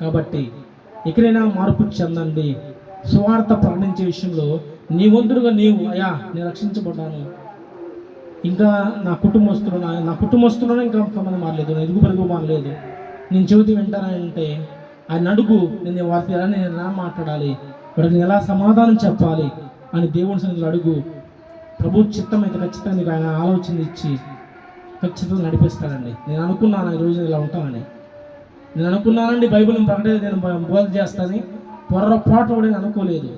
కాబట్టి ఎక్కడైనా మార్పు చెందండి. సువార్త ప్రకటించే విషయంలో నీ వంతుడుగా నీవు, అయ్యా నేను రక్షించబడ్డాను, ఇంకా నా కుటుంబస్తులను ఇంకా కొంతమంది మారలేదు, నా ఎదుగు పరుగు మారలేదు, నేను చెబితే వింటానంటే ఆయన అడుగు. నేను వారితో నేను ఎలా మాట్లాడాలి, వాడికి ఎలా సమాధానం చెప్పాలి అని దేవుని సన్నిధిలో అడుగు. ప్రభు చిత్తం అయితే ఖచ్చితంగా నీకు ఆయన ఆలోచన ఇచ్చి ఖచ్చితంగా నడిపిస్తానండి. నేను అనుకున్నాను ఈరోజు ఇలా ఉంటానని, నేను అనుకున్నానండి బైబిల్ని ప్రకటించి నేను బోధ చేస్తానని, పొర్రపాటు కూడా అనుకోలేదు.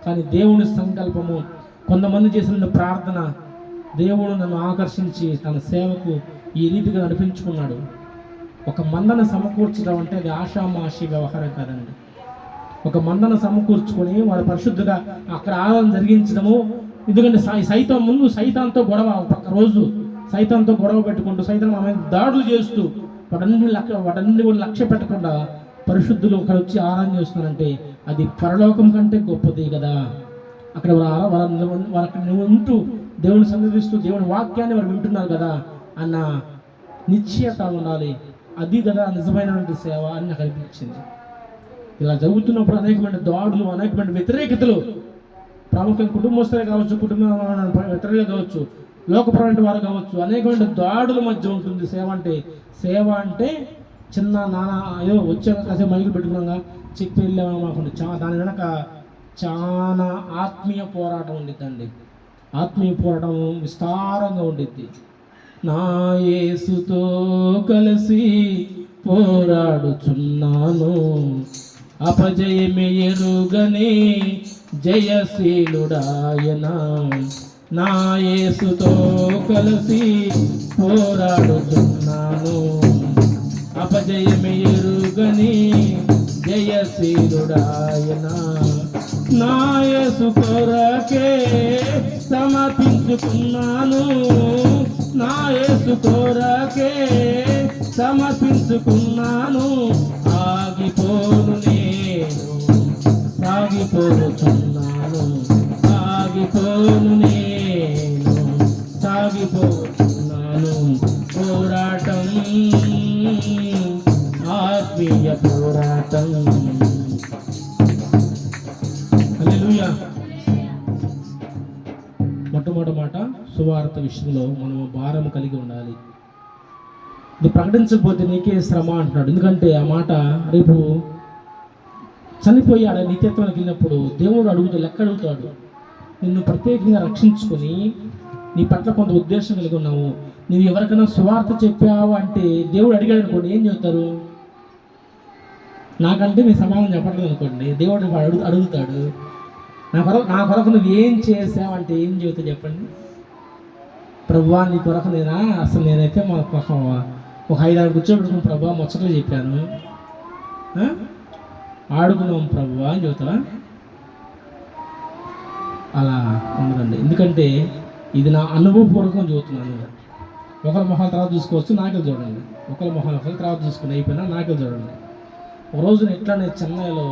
కానీ దేవుని సంకల్పము, కొంతమంది చేసిన ప్రార్థన, దేవుడు నన్ను ఆకర్షించి తన సేవకు ఈ రీతిగా నడిపించుకున్నాడు. ఒక మందను సమకూర్చడం అంటే అది ఆషామాషి వ్యవహారం కాదండి. ఒక మందను సమకూర్చుకొని వాడు పరిశుద్ధంగా అక్కడ ఆరాధన జరిగించడము. ఎందుకంటే సైతాన్తో గొడవ, ఒక రోజు సైతాన్తో గొడవ పెట్టుకుంటూ సైతాన్ ఆమె దాడులు చేస్తూ వాటన్ని కూడా లక్ష్య పెట్టకుండా పరిశుద్ధులు అక్కడ వచ్చి ఆరాధన చేస్తున్నారంటే అది పరలోకం కంటే గొప్పది కదా. అక్కడ వారు అక్కడ ఉంటూ దేవుని సన్నిధిస్తూ దేవుని వాక్యాన్ని వారు వింటున్నారు కదా అన్న నిశ్చయత ఉండాలి. అది కదా నిజమైనటువంటి సేవ అని నాకు అనిపించింది. ఇలా జరుగుతున్నప్పుడు అనేకమైన దాడులు, అనేకమైన వ్యతిరేకతలు, ప్రాముఖ్యంగా కుటుంబస్తులే కావచ్చు, వ్యతిరేకలు కావచ్చు, లోకపరమైన వారు కావచ్చు, అనేకమైన దాడుల మధ్య ఉంటుంది సేవ అంటే చిన్న ఏదో వచ్చాక కాసేపు మైకులు పెట్టుకున్నాగా చెప్పి వెళ్ళామని మాకుండా దాని వెనక చాలా ఆత్మీయ పోరాటం ఉండిద్దండి. ఆత్మీయ పోరాటం విస్తారంగా ఉండిద్ది. నా యేసుతో కలిసి పోరాడుచున్నాను, అపజయమే ఎరుగని జయశీలుడాయన. నా యేసుతో కలిసి పోరాడుచున్నాను, అపజయమే ఎరుగని జయశీలుడాయన. నా యేసు కొరకే సమర్పించుకున్నాను, నా యేసు కొరకే సమర్పించుకున్నాను. ఆగిపోను నేను, సాగిపోతున్నాను, ఆగిపోను నేను, సాగిపోతున్నాను. పోరాటం, ఆత్మీయ పోరాటం. హల్లెలూయా. మొట్టమొదటి మాట, సువార్త విషయంలో మనం భారం కలిగి ఉండాలి. ఇది ప్రకటించకపోతే నీకే శ్రమ అంటున్నాడు. ఎందుకంటే ఆ మాట రేపు చనిపోయి ఆడ నిత్యత్వానికి వెళ్ళినప్పుడు దేవుడు లెక్క అడుగుతాడు. నిన్ను ప్రత్యేకంగా రక్షించుకొని నీ పట్ల కొంత ఉద్దేశం కలిగి ఉన్నావు, నువ్వు ఎవరికైనా సువార్త చెప్పావు అంటే దేవుడు అడిగాడు అనుకోండి, ఏం చెప్తారు? నాకంటే మీ సమాధానం చెప్పట్లేదు అనుకోండి, దేవుడు అడుగుతాడు, నా కొరకు నువ్వు ఏం చేసావంటే ఏం చెబుతా చెప్పండి? ప్రభువా నీ కొరకు నేనైతే ఒక 5-6 కూర్చోబెట్టుకుని ప్రభువా ముచ్చట్లు చెప్పాను, ఆడుకున్నాం ప్రభువా అని చెబుతావా? అలా ఉండదండి. ఎందుకంటే ఇది నా అనుభవపూర్వకం చెబుతున్నాను. ఒకరి మొహాలు తర్వాత చూసుకోవచ్చు, నాకెళ్ళి చూడండి. ఒకరి మొహాలు ఒకరి తర్వాత చూసుకుని అయిపోయినా నాకెళ్ళి చూడండి. ఒక రోజున ఇట్లానే చెన్నైలో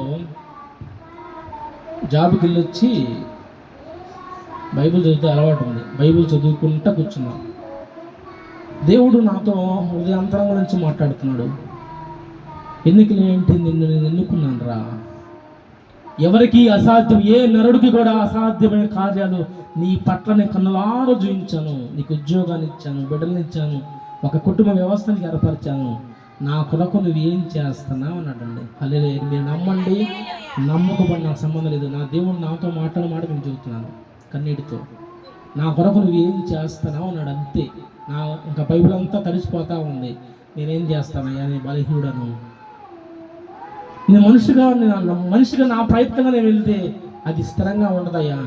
జాబ్కి వెళ్ళొచ్చి బైబిల్ చదివితే అలవాటు ఉంది. బైబిల్ చదువుకుంటా కూర్చున్నాం. దేవుడు నాతో హృదయాంతరం గురించి మాట్లాడుతున్నాడు. ఎన్నికలేంటి, నిన్ను నేను ఎన్నుకున్నాను రా. ఎవరికి అసాధ్యం, ఏ నరుడికి కూడా అసాధ్యమైన కార్యాలు నీ పట్ల నేను కన్నులారా చూపించాను. నీకు ఉద్యోగాన్ని ఇచ్చాను, బిడ్డలను ఇచ్చాను, ఒక కుటుంబ వ్యవస్థని ఏర్పరిచాను. నా కొరకు నువ్వు ఏం చేస్తున్నావు అన్నాడండి. హల్లెలూయా. మీరు నమ్మండి, నమ్మకపోండి, నాకు సంబంధం లేదు. నా దేవుడు నాతో మాట్లాడమాట నేను చెబుతున్నాను కన్నీటితో. నా కొరకు నువ్వు ఏం చేస్తున్నావు అన్నాడు. అంతే. ఇంకా బైబిల్ అంతా తడిసిపోతూ ఉంది. నేనేం చేస్తానయ్యా, నేను బలహీనుడను. నేను మనిషిగా నా ప్రయత్నంగా నేను వెళ్తే అది స్థిరంగా ఉండదయ్యా.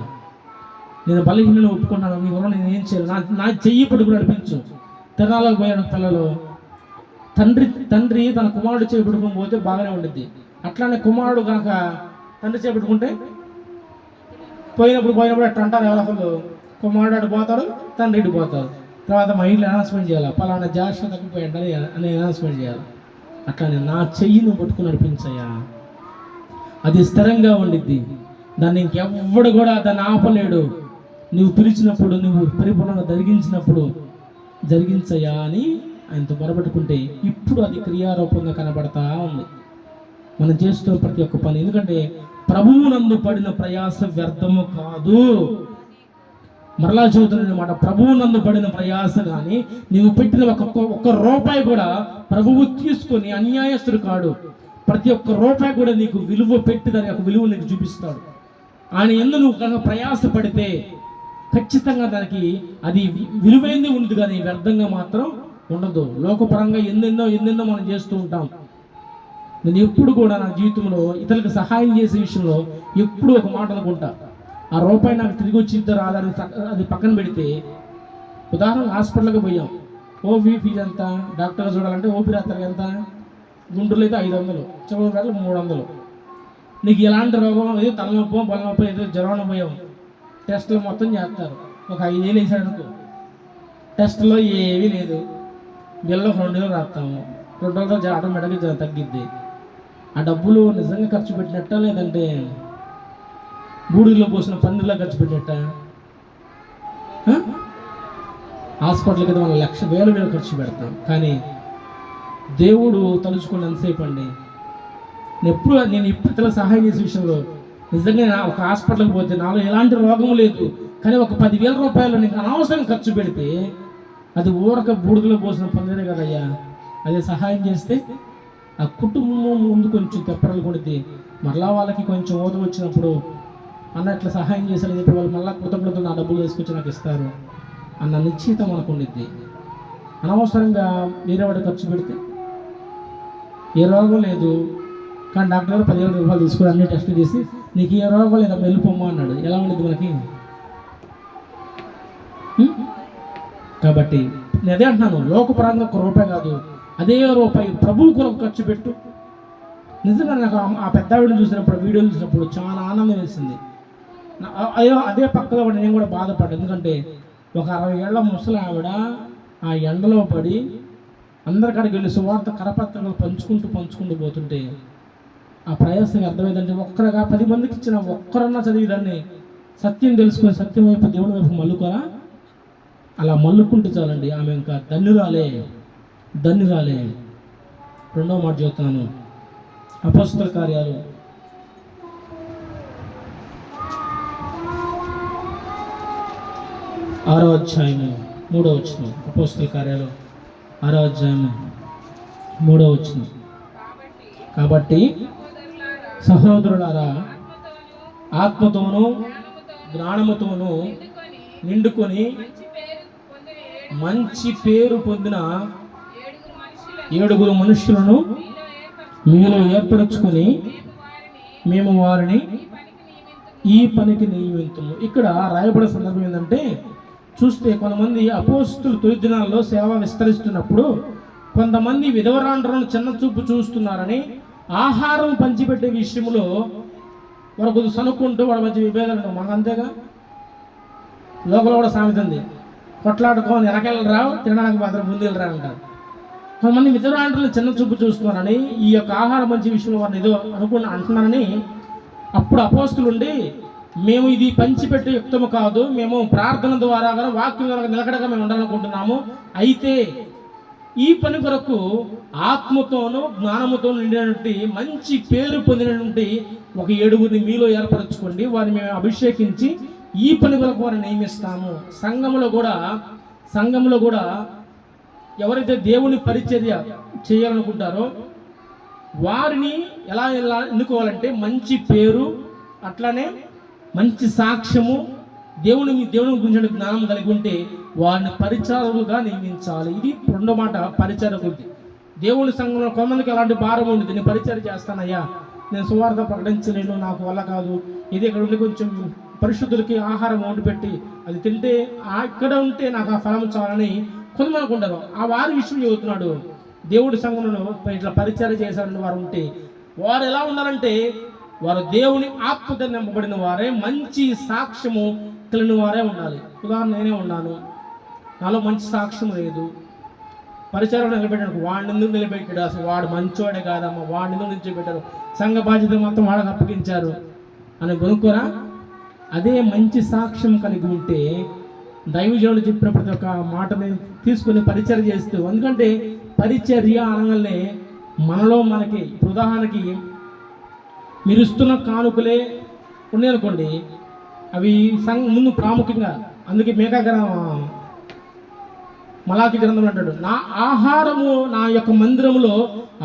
నేను బలహీనను ఒప్పుకుంటాను. నీ వల్ల నేను ఏం చేయాలి, నా చెయ్యి పట్టుకు నడిపించు. తెనాలకు పోయిన పిల్లలు తండ్రి తన కుమారుడు చేపట్టుకుని పోతే బాగానే ఉండిద్ది. అట్లానే కుమారుడు కనుక తండ్రి చేపట్టుకుంటే పోయినప్పుడు అట్లా అంటారు ఎవరొకళ్ళు. కుమారుడు అటు పోతాడు, తండ్రి ఇటు పోతాడు. తర్వాత మహిళలు అనౌన్స్మెంట్ చేయాలి, పలానా జాషువా తగ్గిపోయాడు అని అనౌన్స్మెంట్ చేయాలి. అట్లానే నా చెయ్యిని పట్టుకుని నడిపించయ్యా, అది స్థిరంగా ఉండిద్ది. దాన్ని ఇంకెవ్వడు కూడా దాన్ని ఆపలేడు. నువ్వు పిలిచినప్పుడు, నువ్వు పరిపూర్ణంగా జరిగించినప్పుడు జరిగించయ్యా అని ఆయనతో మొరబెట్టుకుంటే ఇప్పుడు అది క్రియారూపంగా కనబడతా ఉంది మనం చేస్తున్న ప్రతి ఒక్క పని. ఎందుకంటే ప్రభువునందు పడిన ప్రయాస వ్యర్థము కాదు. మరలా చదువుతున్నమాట, ప్రభువునందు పడిన ప్రయాస కానీ నీవు పెట్టిన ఒక్క రూపాయి కూడా ప్రభువు తీసుకొని అన్యాయస్తుడు కాడు. ప్రతి ఒక్క రూపాయి కూడా నీకు విలువ పెట్టి దాని యొక్క విలువ నీకు చూపిస్తాడు. ఆయన ఎందు నువ్వు కనుక ప్రయాస పడితే ఖచ్చితంగా దానికి అది విలువైంది ఉండదు, కానీ వ్యర్థంగా మాత్రం ఉండదు. లోకపరంగా ఎన్నెన్నో మనం చేస్తూ ఉంటాం. నేను ఎప్పుడు కూడా నా జీవితంలో ఇతరులకు సహాయం చేసే విషయంలో ఎప్పుడు ఒక మాట అనుకుంటా, ఆ రూపాయి నాకు తిరిగి వచ్చి ఇద్దరు ఆధారం అది పక్కన పెడితే. ఉదాహరణ హాస్పిటల్కి పోయాం, ఓపీ ఫీజు ఎంత, డాక్టర్ చూడాలంటే ఓపీ రాత్రికి ఎంత, గుంటూరులో అయితే 500, చివరి 300. నీకు ఎలాంటి రోగం, ఏదో తలనొప్పో బలనొప్పో ఏదో జ్వరం పోయాం, టెస్టులు మొత్తం చేస్తారు. ఒక 5,000 వేసాడు అనుకో, టెస్టులో ఏమీ లేదు, బిల్లో 2,000 రాస్తాము. 2 రోజులు ఆటోమేటిక్గా తగ్గిద్ది. ఆ డబ్బులు నిజంగా ఖర్చు పెట్టినట్ట, లేదంటే బూడిలో పోసిన పన్నీర్లో ఖర్చు పెట్టినట్ట? హాస్పిటల్కి అయితే మనం 1,00,000 ఖర్చు పెడతాం, కానీ దేవుడు తలుచుకుని ఎంతసేపు అండి. నేను ఇప్పుడు సహాయం చేసే విషయంలో నిజంగా ఒక హాస్పిటల్కి పోతే నాలో ఎలాంటి రోగం లేదు, కానీ ఒక 10,000 రూపాయలు నీకు అనవసరంగా ఖర్చు పెడితే అది ఊరక బూడిదలో పోసిన పన్నీరే కదయ్యా. అదే సహాయం చేస్తే ఆ కుటుంబం ముందు కొంచెం తెప్పరలు కొడితే మరలా వాళ్ళకి కొంచెం ఓత వచ్చినప్పుడు అన్నట్లు సహాయం చేశారని చెప్పి వాళ్ళు మళ్ళీ కృతజ్ఞతలు నా డబ్బులు వేసుకొచ్చి నాకు ఇస్తారు అన్న నిశ్చిత మనకు ఉండిద్ది. అనవసరంగా వేరే వాడి ఖర్చు పెడితే ఏ రోగం లేదు, కానీ డాక్టర్ గారు 10,000 రూపాయలు తీసుకుని అన్ని టెస్ట్ చేసి నీకు ఏ రోగం లేదా వెళ్ళిపోమ్మా అన్నాడు. ఎలా ఉండిద్ది మనకి? కాబట్టి నేను అదే అంటున్నాను, లోకపరంగా 1 రూపాయి కాదు, అదే రూపాయి ప్రభువు కొరకు ఖర్చు పెట్టు. నిజంగా నాకు ఆ పెద్ద ఆవిడని చూసినప్పుడు, వీడియోలు చూసినప్పుడు చాలా ఆనందం వేసింది. అదే పక్కలో నేను కూడా బాధపడ్డాను. ఎందుకంటే ఒక 60 ఏళ్ల ముసలి ఆవిడ ఆ ఎండలో పడి అందరికాడికి వెళ్ళి సువార్త కరపత్రాలు పంచుకుంటూ పోతుంటే ఆ ప్రయాసంగా అర్థమైందంటే, ఒక్కరుగా 10 మందికి ఇచ్చిన ఒక్కరన్నా చదివిదాన్ని సత్యం తెలుసుకొని సత్యం వైపు దేవుని వైపు మల్లుకోరా, అలా మల్లుకుంటూ చాలండి. ఆమె ఇంకా ధన్యురాలే. రెండవ మాట చెప్తాను, అపోస్తల కార్యాలు 6వ అధ్యాయము 3వ వచనం. అపోస్తల కార్యాలు 6వ అధ్యాయము 3వ వచనం. కాబట్టి సహోదరులారా, ఆత్మతోనూ జ్ఞానముతోనూ నిండుకొని మంచి పేరు పొందిన 7 మనుషులను మీలో ఏర్పరచుకొని మేము వారిని ఈ పనికి నియమించము. ఇక్కడ రాయబడే సందర్భం ఏంటంటే, చూస్తే కొంతమంది అపోస్తులు తొలి దినాల్లో సేవ విస్తరిస్తున్నప్పుడు కొంతమంది విధవరాండ్రులను చిన్న చూపు చూస్తున్నారని ఆహారం పంచిపెట్టే విషయంలో వారు కొద్దిగా సనుక్కుంటూ వాళ్ళ మధ్య విభేదాలు. మాకు అంతేగా, లోపల కూడా సామెత ఉంది, కొట్లాడుకొని వెనకెళ్ళరా, తినడానికి మాత్రం ముందు వెళ్ళరా అంటారు. కొంతమంది విధవరాండ్రులు చిన్న చూపు చూస్తున్నారని, ఈ యొక్క ఆహారం మంచి విషయంలో వారిని ఏదో అంటున్నారని అప్పుడు అపోస్తులు ఉండి, మేము ఇది పంచిపెట్టే యుక్తము కాదు, మేము ప్రార్థన ద్వారా కానీ వాక్యం ద్వారా నిలకడగా మేము ఉండాలనుకుంటున్నాము. అయితే ఈ పని కొరకు ఆత్మతోనూ జ్ఞానముతోనూ నిండినటువంటి మంచి పేరు పొందినటువంటి ఒక 7 మీలో ఏర్పరచుకోండి, వారిని మేము అభిషేకించి ఈ పని కొరకు వారిని నియమిస్తాము. సంఘంలో కూడా ఎవరైతే దేవుని పరిచర్య చేయాలనుకుంటారో వారిని ఎలా ఎన్నుకోవాలంటే మంచి పేరు, అట్లానే మంచి సాక్ష్యము, దేవుని గురించి జ్ఞానం కలిగి ఉంటే వారిని పరిచారకులుగా నియమించాలి. ఇది రెండో మాట, పరిచారకులది. దేవుని సంఘంలో కొంతమందికి అలాంటి భారం ఉంది, నేను పరిచయం చేస్తానయ్యా, నేను సువార్త ప్రకటించలేను, నాకు వల్ల కాదు, ఇది ఇక్కడ ఉండి కొంచెం పరిశుద్ధులకి ఆహారం వండి పెట్టి అది తింటే ఇక్కడ ఉంటే నాకు ఆ ఫలం చాలని కొంతమంది అనుకుంటారు. ఆ వారి విషయం చెబుతున్నాడు. దేవుడి సంఘంలో ఇట్లా పరిచయం చేశారని వారు ఉంటే వారు ఎలా ఉండాలంటే, వారు దేవుని ఆత్మతో నింపబడిన వారే, మంచి సాక్ష్యము కలిగిన వారే ఉండాలి. ఉదాహరణ నేనే ఉన్నాను, నాలో మంచి సాక్ష్యం లేదు, పరిచయం నిలబెట్టాడు, వాడిని ఎందుకు నిలబెట్టాడు, అసలు వాడు మంచోడే కాదమ్మా, వాడిని ఎందుకు నిలిచిపెట్టారు, సంఘ బాధ్యత మొత్తం వాడికి అప్పగించారు అని కొనుక్కోరా. అదే మంచి సాక్ష్యం కలిగి ఉంటే దైవజనుడు చెప్పిన ప్రతి ఒక్క మాటని తీసుకుని పరిచర్య చేస్తూ, ఎందుకంటే పరిచర్య అనగానే మనలో మనకి ఉదాహరణకి మీరు ఇస్తున్న కానుకలే ఉన్నాయనుకోండి, అవి ముందు ప్రాముఖ్యంగా, అందుకే మలాకి గ్రంథం అంటాడు, నా ఆహారము, నా యొక్క మందిరములో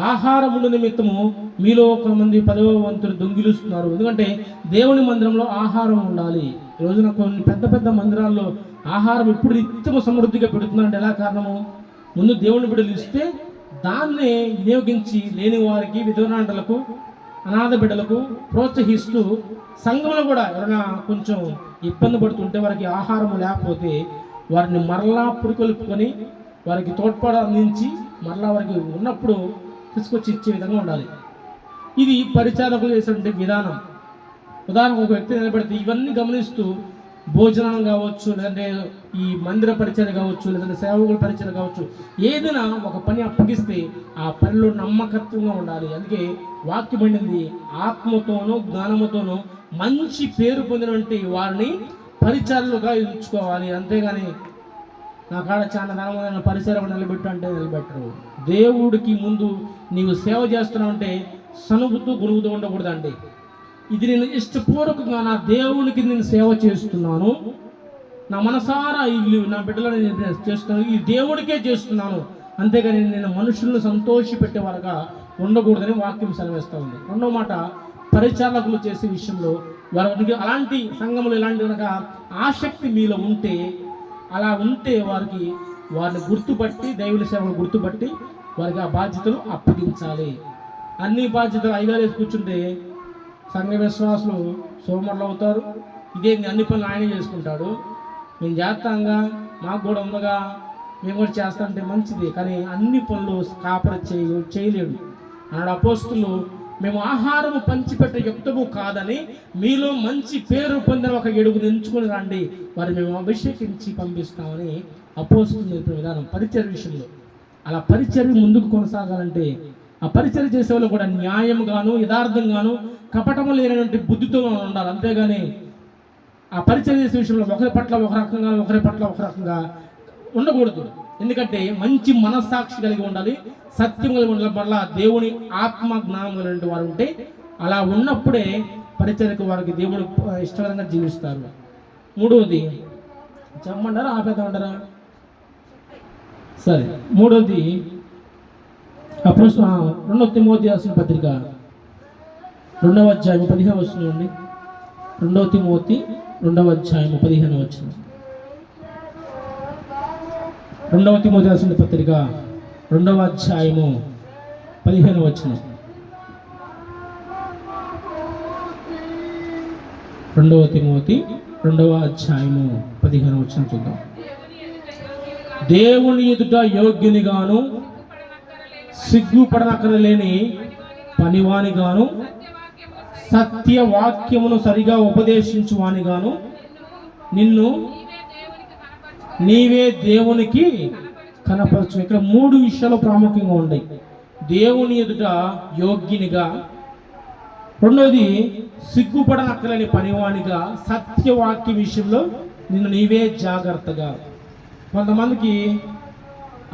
ఆహారము నిమిత్తము మీలో కొంతమంది 10వ వంతులు దొంగిలిస్తున్నారు. ఎందుకంటే దేవుని మందిరంలో ఆహారం ఉండాలి. ఈ రోజున కొన్ని పెద్ద మందిరాల్లో ఆహారం ఎప్పుడు నిత్యము సమృద్ధిగా పెడుతున్నారంటే ఎలా కారణము? ముందు దేవుని బిడ్డలు ఇస్తే దాన్నే వినియోగించి లేని వారికి, విధవరాండ్రులకు, అనాథ బిడ్డలకు ప్రోత్సహిస్తూ, సంఘంలో కూడా ఎవరైనా కొంచెం ఇబ్బంది పడుతుంటే వారికి ఆహారం లేకపోతే వారిని మరలా పురికొల్పుకొని వారికి తోడ్పాటు అందించి మరలా వారికి ఉన్నప్పుడు తీసుకొచ్చి ఇచ్చే విధంగా ఉండాలి. ఇది పరిచారకులు చేసేటువంటి విధానం. ఉదాహరణకు ఒక వ్యక్తి నిలబెడితే ఇవన్నీ గమనిస్తూ భోజనం కావచ్చు, లేదంటే ఈ మందిర పరిచయం కావచ్చు, లేదంటే సేవకుల పరిచయం కావచ్చు, ఏదైనా ఒక పని అప్పగిస్తే ఆ పనిలో నమ్మకత్వంగా ఉండాలి. అందుకే వాక్యం పడింది, ఆత్మతోనూ జ్ఞానముతోనూ మంచి పేరు పొందినటువంటి వారిని పరిచయాలుగా ఎంచుకోవాలి. అంతేగాని నా కాడ చాలా ధనమైన పరిచయం నిలబెట్టు అంటే నిలబెట్టరు. దేవుడికి ముందు నీవు సేవ చేస్తున్నావు అంటే సనుగుతూ గురుగుతూ ఉండకూడదండి. ఇది నేను ఇష్టపూర్వకంగా నా దేవునికి నేను సేవ చేస్తున్నాను, నా మనసారా నా బిడ్డలను నేను చేస్తున్నాను, ఈ దేవుడికే చేస్తున్నాను, అంతేగాని నేను మనుషులను సంతోషపెట్టే వారుగా ఉండకూడదని వాక్యం సెలవిస్తూ ఉంది. రెండో మాట, పరిచారకులు చేసే విషయంలో వారికి అలాంటి సంఘంలో ఇలాంటి కనుక ఆసక్తి మీలో ఉంటే, అలా ఉంటే వారిని గుర్తుపట్టి, దైవుల సేవలు గుర్తుపట్టి వారికి ఆ బాధ్యతలు అప్పగించాలి. అన్ని బాధ్యతలు 5 వేసి కూర్చుంటే సంఘ విశ్వాసులు సోమరులు అవుతారు. ఇదే అన్ని పనులు ఆయనే చేసుకుంటాడు, మేము చేస్తాంగా, మాకు కూడా ఉందగా, మేము కూడా చేస్తామంటే మంచిది, కానీ అన్ని పనులు కాపర చేయలేడు అన్నాడు. అపోస్తులు, మేము ఆహారము పంచిపెట్టే యుక్తము కాదని మీలో మంచి పేరు పొందిన ఒక 7 ఎంచుకొని రండి, వారిని మేము అభిషేకించి పంపిస్తామని అపోస్తులు చెప్పిన విధానం పరిచర్య విషయంలో. అలా పరిచర్య ముందుకు కొనసాగాలంటే ఆ పరిచర్య చేసే వాళ్ళు కూడా న్యాయంగాను, యథార్థంగాను, కపటము లేనటువంటి బుద్ధితో ఉండాలి. అంతేగాని ఆ పరిచర్య చేసే విషయంలో ఒకరి పట్ల ఒక రకంగా, ఒకరి పట్ల ఒక రకంగా ఉండకూడదు. ఎందుకంటే మంచి మనస్సాక్షి కలిగి ఉండాలి, సత్యం కలిగి ఉండాలి, మళ్ళా దేవుని ఆత్మ జ్ఞానం కలిగిన వారు ఉంటే అలా ఉన్నప్పుడే పరిచర్యకు వారికి దేవుడు ఇష్టకరంగా జీవిస్తారు. మూడవది చెప్పమంటారా ఆపేద్దామంటారా? సరే, మూడవది అపోస్తలుల 2 తిమోతి రాసిన పత్రిక 2వ అధ్యాయం 15వ వచనం నుండి. 2 తిమోతి 2వ అధ్యాయం 15వ వచనం. 2వ తిమోతి రాసిన పత్రిక 2వ అధ్యాయము 15వ వచనం. 2వ తిమోతి 2వ అధ్యాయము 15వ వచనం చూద్దాం. దేవుని ఎదుట యోగ్యునిగాను, సిగ్గుపడనక్కరలేని పనివానిగాను, సత్యవాక్యమును సరిగా ఉపదేశించువానిగాను నిన్ను నీవే దేవునికి కనపరచు. ఇక్కడ 3 విషయాలు ప్రాముఖ్యంగా ఉన్నాయి. దేవుని ఎదుట యోగ్యునిగా, రెండోది సిగ్గుపడనక్కలేని పనివానిగా, సత్యవాక్య విషయంలో నిన్ను నీవే జాగ్రత్తగా. కొంతమందికి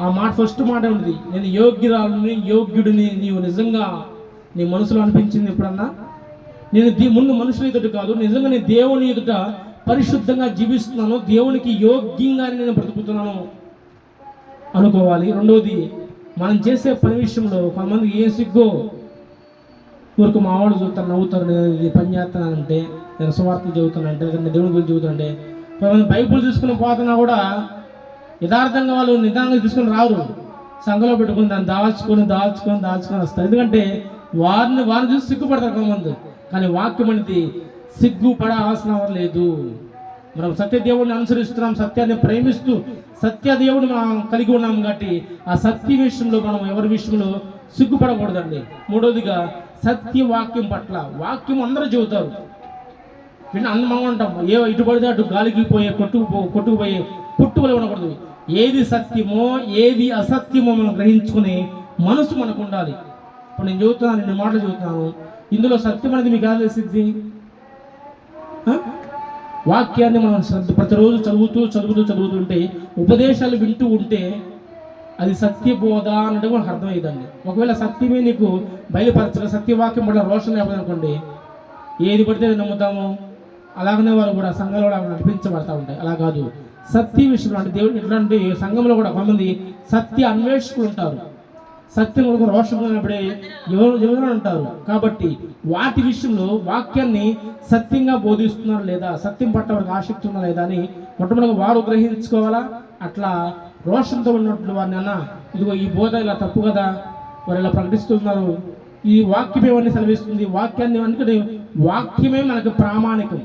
ఆ మాట ఫస్ట్ మాట ఉంది, నేను యోగ్యురాలని యోగ్యుడిని. నీవు నిజంగా నీ మనసులో అనిపించింది ఎప్పుడన్నా? నేను ముందు మనుషుల ఎదుట కాదు, నిజంగా నేను దేవుని ఎదుట పరిశుద్ధంగా జీవిస్తున్నాను, దేవునికి యోగ్యంగా నేను బ్రతుకుతున్నాను అనుకోవాలి. రెండవది, మనం చేసే పని విషయంలో కొంతమంది ఏ సిగ్గో ఊరికి మావాడు చూస్తారు, నవ్వుతారు, నేను ఇది పని చేస్తానంటే, నేను సువార్తలు చెబుతానంటే, నేను దేవుని గురించి చెబుతానంటే. కొంతమంది బైబుల్ తీసుకుని పోతున్నా కూడా యథార్థంగా వాళ్ళు నిదానంగా తీసుకుని రారు, సంఘలో పెట్టుకుని దాన్ని దాచుకొని వస్తారు. ఎందుకంటే వారిని చూసి సిగ్గుపడతారు కొంతమంది. కానీ వాక్యం అనేది సిగ్గుపడాల్సిన లేదు. మనం సత్యదేవుడిని అనుసరిస్తున్నాం, సత్యాన్ని ప్రేమిస్తూ సత్యదేవుడిని మనం కలిగి ఉన్నాం కాబట్టి ఆ సత్య విషయంలో మనం ఎవరి విషయంలో సిగ్గుపడకూడదండి. మూడవదిగా సత్యవాక్యం పట్ల, వాక్యం అందరూ చెబుతారు, మనం అంటాం ఇటు పడితే అటు గాలికి పోయే కొట్టుకుపోయే పుట్టుకలు ఉండకూడదు. ఏది సత్యమో ఏది అసత్యమో మనం గ్రహించుకునే మనసు మనకు ఉండాలి. ఇప్పుడు నేను చెబుతున్నాను, 2 మాటలు చెబుతున్నాను, ఇందులో సత్యం అనేది మీకు ఎలా తెలిసింది? వాక్యాన్ని మనం ప్రతిరోజు చదువుతుంటే, ఉపదేశాలు వింటూ ఉంటే అది సత్యబోధ అన్నట్టు మనకు అర్థమయ్యేదండి. ఒకవేళ సత్యమే నీకు బయలుపరచగా, సత్యవాక్యం పట్ల రోషం లేకపోతే అనుకోండి, ఏది పడితే నమ్ముతాము. అలాగనే వారు కూడా సంఘంలో కూడా నడిపించబడతా ఉంటాయి. అలా కాదు, సత్య విషయంలో అంటే దేవుడు ఇట్లాంటి సంఘంలో కూడా కొంతమంది సత్య అన్వేషకులు ఉంటారు, సత్యం ఒక రోషం ఉన్నప్పుడే ఎవరు ఉంటారు. కాబట్టి వాటి విషయంలో వాక్యాన్ని సత్యంగా బోధిస్తున్నారు లేదా, సత్యం పట్ల వారికి ఆసక్తి ఉన్నా లేదా అని మొట్టమొదటిగా వారు గ్రహించుకోవాలా. అట్లా రోషంతో ఉన్నట్లు వారిని అన్న, ఇదిగో ఈ బోధ ఇలా తప్పు కదా, వారు ఇలా ప్రకటిస్తున్నారు, ఈ వాక్యం ఏమని సెలవిస్తుంది, వాక్యాన్ని అందుకని వాక్యమే మనకు ప్రామాణికం.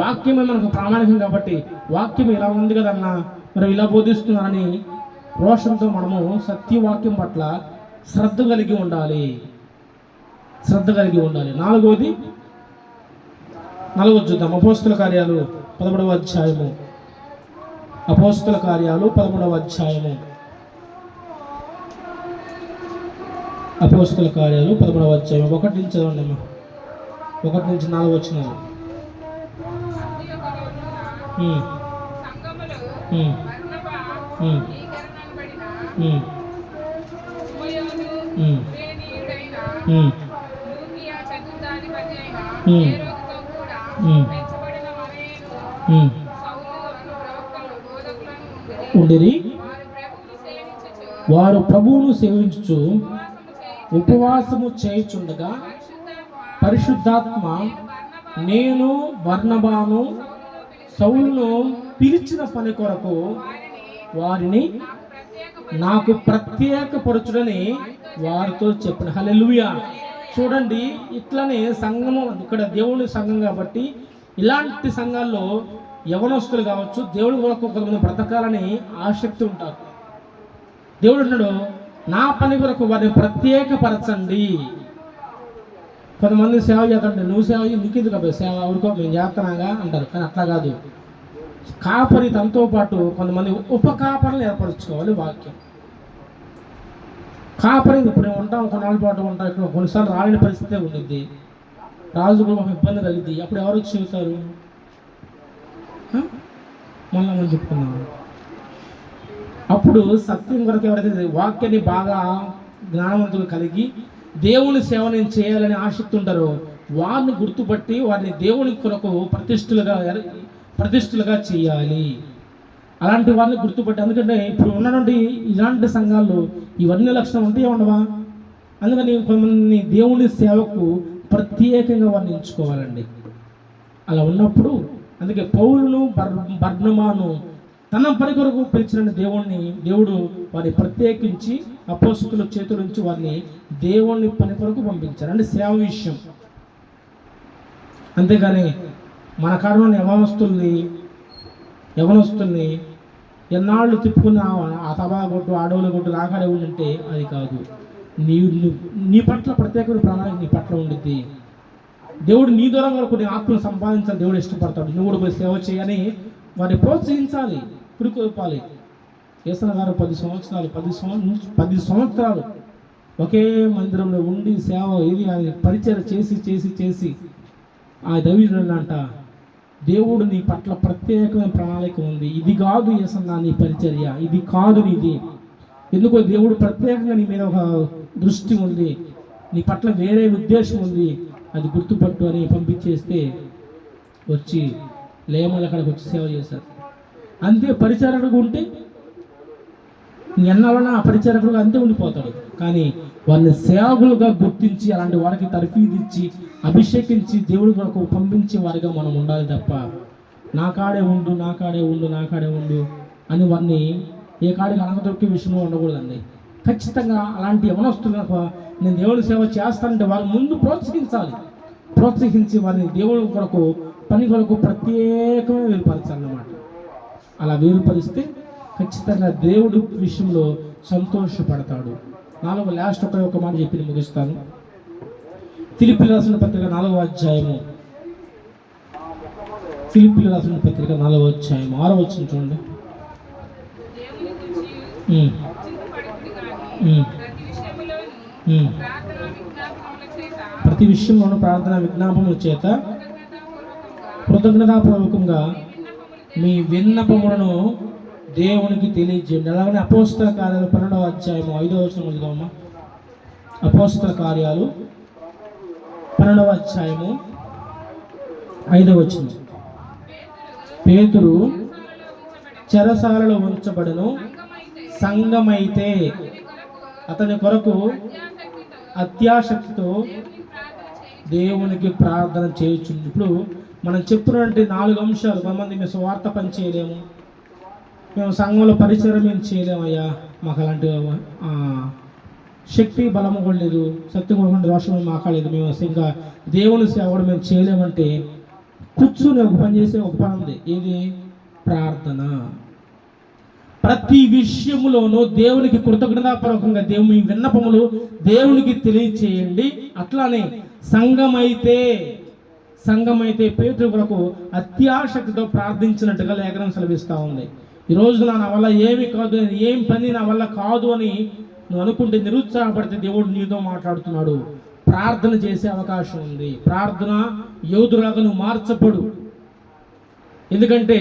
వాక్యమే మనకు ప్రామాణికం కాబట్టి వాక్యం ఇలా ఉంది కదన్నా, మరి ఇలా బోధిస్తున్నారని రోషంతో మనము సత్యవాక్యం పట్ల శ్రద్ధ కలిగి ఉండాలి. నాలుగవది చూద్దాం. అపోస్తల కార్యాలు 13వ అధ్యాయము. అపోస్తల కార్యాలు 13వ అధ్యాయము. అపోస్తల కార్యాలు 13వ అధ్యాయం 1 నుంచి చదవండి అమ్మా. 1 నుంచి 4 వచనాలు. ఉండిరి, వారు ప్రభువును సేవించుచు ఉపవాసము చేయుచుండగా పరిశుద్ధాత్మ నేను బర్నబాను సౌలును పిలిచిన పని కొరకు వారిని నాకు ప్రత్యేకపరచుడని వారితో చెప్పిన. హల్లెలూయా. చూడండి, ఇట్లనే సంఘము, ఇక్కడ దేవుని సంఘం కాబట్టి ఇలాంటి సంఘాల్లో యవనస్తులు కావచ్చు, దేవుని కొరకు కొంతమంది బ్రతకాలని ఆసక్తి ఉంటారు. దేవుడు అన్నాడు, నా పని కొరకు వారిని ప్రత్యేకపరచండి. కొంతమంది సేవ చేస్తుంటే, నువ్వు సేవ నీకెందుకు అబ్బాయి సేవ, ఊరుకో మేము చేస్తున్నాగా అంటారు. కానీ అట్లా కాదు. కాపరి తనతో పాటు కొంతమంది ఉపకాపరులు ఏర్పరచుకోవాలి. వాక్యం కాపరి ఇప్పుడు ఉంటాం, కొన్నాళ్ళ పాటు ఉంటాం, ఇక్కడ కొన్నిసార్లు రాలేని పరిస్థితే ఉండిద్ది, రాజు కూడా మాకు ఇబ్బంది కలిగింది. అప్పుడు ఎవరు వచ్చి చెబుతారు? మళ్ళీ మనం చెప్పుకున్నాం. అప్పుడు సత్యం కొరకు ఎవరైతే వాక్యాన్ని బాగా జ్ఞానవంతులు కలిగి దేవుని సేవ నేను చేయాలని ఆసక్తి ఉంటారో వారిని గుర్తుపట్టి వారిని దేవుని కొరకు ప్రతిష్ఠలుగా చేయాలి. అలాంటి వారిని గుర్తుపట్టి, ఎందుకంటే ఇప్పుడు ఉన్నటువంటి ఇలాంటి సంఘాల్లో ఇవన్నీ లక్షణాలు ఉంటే ఉండవా? అందుకని కొంతమంది దేవుని సేవకు ప్రత్యేకంగా వారిని ఎంచుకోవాలండి. అలా ఉన్నప్పుడు అందుకే పౌలును బర్నబాను తన పని కొరకు పిలిచిన దేవుడు వారిని ప్రత్యేకించి అపోస్తలుల చేతుల నుంచి వారిని దేవుని పని కొరకు పంపించారు. అంటే సేవ విషయం. అంతేగాని మన కారణం యవనస్తుల్ని ఎన్నాళ్ళు తిప్పుకున్న ఆ తబా కొట్టు, ఆడవుల కొట్టు, రాకాడే ఉండంటే అది కాదు. నీ పట్ల ప్రత్యేకమైన ప్రణాళిక నీ పట్ల ఉండిద్ది. దేవుడు నీ ద్వారా వరకు నీ ఆత్మను సంపాదించాలి దేవుడు ఇష్టపడతాడు. నువ్వు కూడా పోయి సేవ చేయని వారిని ప్రోత్సహించాలి. పురికొల్పాలి. యేసన్న గారు 10 సంవత్సరాలు ఒకే మందిరంలో ఉండి సేవ పరిచయం చేసి ఆ దైవజనుడు అంట, దేవుడు నీ పట్ల ప్రత్యేకమైన ప్రణాళిక ఉంది, ఇది కాదు యేసన్న నీ పరిచర్య, ఇది కాదు నీది, ఎందుకో దేవుడు ప్రత్యేకంగా నీ మీద ఒక దృష్టి ఉంది, నీ పట్ల వేరే ఉద్దేశం ఉంది, అది గుర్తుపట్టు అని పంపించేస్తే వచ్చి లేమల అక్కడికి వచ్చి సేవ చేశారు. అంతే. పరిచారకుడు ఉంటే ఎన్నాళ్ళన్నా ఆ పరిచారకుడుగా అంతే ఉండిపోతాడు. కానీ వారిని సేవకులుగా గుర్తించి అలాంటి వారికి తర్ఫీదిచ్చి అభిషేకించి దేవుడి కొరకు పంపించే వారిగా మనం ఉండాలి తప్ప నా కాడే ఉండు అని వారిని ఏ కాడికి అనగదొక్కే విషయంలో ఉండకూడదండి. ఖచ్చితంగా అలాంటి యవనస్తులకు నేను దేవుడి సేవ చేస్తానంటే వారి ముందు ప్రోత్సహించి వారిని దేవుడి కొరకు పని కొరకు ప్రత్యేకంగా వేరుపరచాలన్నమాట. అలా వేరుపరిస్తే ఖచ్చితంగా దేవుడి విషయంలో సంతోషపడతాడు. లాస్ట్ ఒక మాట చెప్పి ముగిస్తాను. ఫిలిప్పీయులకు రాసిన పత్రిక 4వ అధ్యాయము, 4వ అధ్యాయం 6వ వచనం చూడండి. ప్రతి విషయంలోనూ ప్రార్థన విజ్ఞాపముల చేత కృతజ్ఞతాపూర్వకంగా మీ విన్నపములను దేవునికి తెలియజేయండి. అలాగనే అపోస్తల కార్యాలు 12వ అధ్యాయము 5వ వచనం చదువుదామా. అపోస్తల కార్యాలు 12వ అధ్యాయము 5వ వచనం. పేతురు చెరసాలలో ఉంచబడను, సంఘమైతే అతని కొరకు అత్యాశక్తితో దేవునికి ప్రార్థన చేయొచ్చు. ఇప్పుడు మనం చెప్పుకున్నటువంటి 4 అంశాలు. కొంతమంది మేము స్వార్థ పని చేయలేము, మేము సంఘంలో పరిచయం ఏం చేయలేమయ్యా, మాకు అలాంటి శక్తి బలము కూడా లేదు, సత్యం కూడా దోషం మాకాలేదు, మేము ఇంకా దేవుని సేవ కూడా మేము చేయలేమంటే కూర్చుని ఒక పని చేసే ఒక పని ఉంది. ఏది? ప్రార్థన. ప్రతి విషయములోనూ దేవునికి కృతజ్ఞతాపూర్వకంగా దేవుని విన్నపములు దేవునికి తెలియచేయండి. అట్లానే సంఘమైతే పేతురు కొరకు అత్యాశక్తితో ప్రార్థించినట్టుగా లేఖనం సెలవిస్తూ ఉంది. ఈరోజు నా వల్ల ఏమి కాదు, ఏం పని నా వల్ల కాదు అని నువ్వు అనుకుంటే నిరుత్సాహపడితే దేవుడు నీతో మాట్లాడుతున్నాడు. ప్రార్థన చేసే అవకాశం ఉంది. ప్రార్థన యోధులాగా నువ్వు మార్చబడు. ఎందుకంటే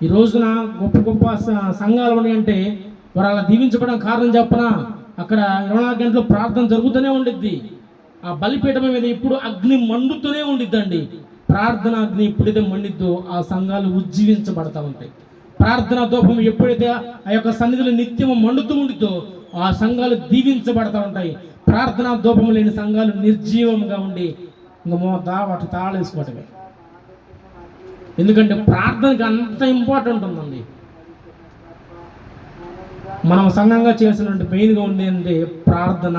ఈ రోజున గొప్ప సంఘాలు ఉన్నాయంటే వారు అలా దీవించబడడం కారణం చెప్పనా, అక్కడ 24 గంటలు ప్రార్థన జరుగుతూనే ఉండిద్ది. ఆ బలిపీఠం మీద ఇప్పుడు అగ్ని మండుతూనే ఉండిద్దండి. ప్రార్థన అగ్ని ఎప్పుడైతే మండిద్దో ఆ సంఘాలు ఉజ్జీవించబడతా ఉంటాయి. ప్రార్థనా దూపం ఎప్పుడైతే ఆ యొక్క సన్నిధిలో నిత్యం మండుతూ ఉండిద్దో ఆ సంఘాలు దీవించబడతా ఉంటాయి. ప్రార్థనా దూపం లేని సంఘాలు నిర్జీవంగా ఉండి ఇంకా వాటి తాళేసుకోవటమే. ఎందుకంటే ప్రార్థనకి అంత ఇంపార్టెంట్ ఉందండి. మనం సంఘంగా చేసినట్టు మెయిన్గా ఉంది అంటే ప్రార్థన.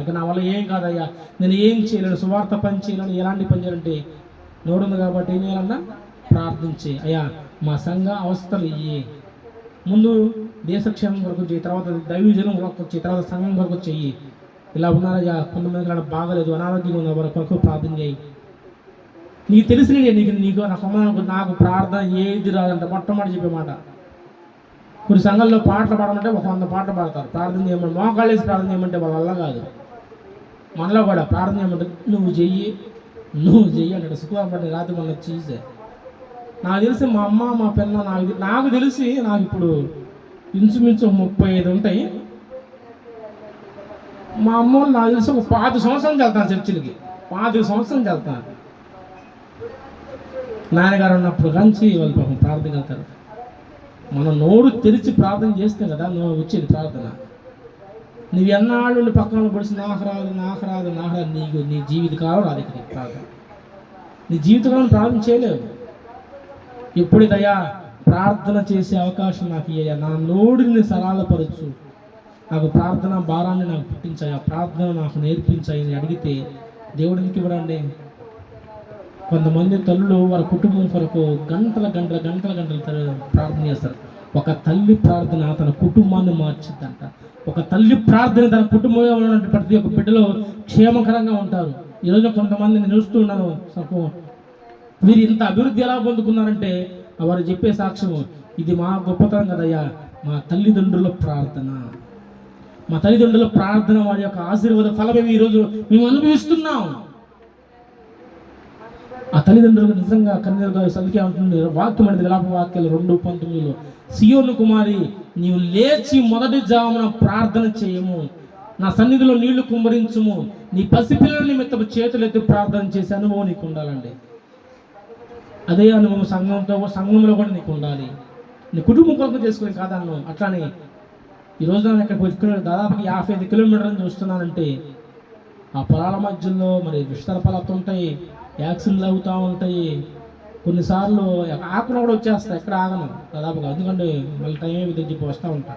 ఇక నా వల్ల ఏం కాదయ్యా, నేను ఏం చేయలేను, సువార్త పని చేయలేను, ఎలాంటి పని చేయాలంటే నోడుంది కాబట్టి ఏం చేయాలన్నా ప్రార్థించి, అయ్యా మా సంఘ అవస్థలు ఇయ్యి, ముందు దేశక్షేమం వరకు చెయ్యి, తర్వాత దైవజనం వరకు వచ్చి, తర్వాత సంఘం వరకు చెయ్యి. ఇలా ఉన్నారయ్యా, కొంతమంది అలా బాగలేదు, అనారోగ్యంగా ఉన్న వారి కొరకు ప్రార్థన చేయి. నీకు తెలిసిన నీకు నాకు ప్రార్థన ఏది రాదంట మొట్టమొదటి చెప్పే మాట. కొన్ని సంఘాల్లో పాటలు పాడమంటే 100 పాటలు పాడతారు. ప్రార్థన చేయమంటే మోకాళ్ళు వేసి ప్రార్థన చేయమంటే వాళ్ళ వల్ల కాదు. మనలో కూడా ప్రార్థన చేయమంటే నువ్వు చెయ్యి అంటాడు. శుక్రవారం రాత్రి మన చీజే. నాకు తెలిసి మా అమ్మ మా పిల్ల నాకు తెలిసి నాకు ఇప్పుడు ఇంచుమించు 35 ఉంటాయి. మా అమ్మ వాళ్ళు నాకు తెలిసి ఒక 5 సంవత్సరాలు వెళ్తాను చర్చిలకి. 5 సంవత్సరాలు వెళ్తాను. నాన్నగారు ఉన్నప్పుడు కంచి వాళ్ళు పాపం ప్రార్థనకి వెళ్తారు. మనం నోరు తెరిచి ప్రార్థన చేస్తే కదా నువ్వు వచ్చేది ప్రార్థన. నువ్వు ఎన్నాళ్ళు పక్కన పడిసి నాకు రాదు నీకు నీ జీవితకాలం రాదు ఇక్కడ ప్రార్థన. నీ జీవితకాలం ప్రార్థన చేయలేవు. ఎప్పుడైతేయా ప్రార్థన చేసే అవకాశం నాకు ఇయ్యా, నా నోడిని సరళపరచు, నాకు ప్రార్థన భారాన్ని నాకు పుట్టించాయా, ప్రార్థన నాకు నేర్పించాయని అడిగితే దేవుడికి ఇవ్వడండి. కొంతమంది తల్లులు వారి కుటుంబం కొరకు గంటల ప్రార్థన చేస్తారు. ఒక తల్లి ప్రార్థన తన కుటుంబాన్ని మార్చిద్దంట. ఒక తల్లి ప్రార్థన తన కుటుంబంలో ఉన్నటువంటి ప్రతి ఒక్క బిడ్డలో క్షేమకరంగా ఉంటారు. ఈరోజు కొంతమంది నేను చూస్తున్నాను, వీరు ఇంత అభివృద్ధి ఎలా పొందుకున్నారంటే వారు చెప్పే సాక్ష్యము, ఇది మా గొప్పతనం కదయ్యా, మా తల్లిదండ్రుల ప్రార్థన, మా తల్లిదండ్రుల ప్రార్థన వారి యొక్క ఆశీర్వాద ఫలమే ఈరోజు మేము అనుభవిస్తున్నాం. ఆ తల్లిదండ్రులకు నిజంగా కన్నీరు గారు సలికే ఉంటుంది. వాక్యం అనేది విలాప వాక్యాలు 2:19, సియోను కుమారి, నీవు లేచి మొదటి జామున ప్రార్థన చేయము, నా సన్నిధిలో నీళ్లు కుమ్మరించుము, నీ పసిపిల్లల నిమిత్తము చేతులు ఎత్తి ప్రార్థన చేసే అనుభవం నీకు ఉండాలండి. అదే అనుభవం సంఘంలో కూడా నీకు ఉండాలి. నీ కుటుంబం కొరకు చేసుకుని కాదన్ను. అట్లానే ఈరోజు నేను ఇక్కడ దాదాపు 55 కిలోమీటర్లను చూస్తున్నానంటే ఆ పొలాల మధ్యలో మరి విస్తర పొలాలు ఉంటాయి, యాక్సిడెంట్లు అవుతూ ఉంటాయి. కొన్నిసార్లు ఆకులు కూడా వచ్చేస్తాయి, ఎక్కడ ఆగను దాదాపుగా, ఎందుకంటే మళ్ళీ టైం చెప్పి వస్తూ ఉంటా.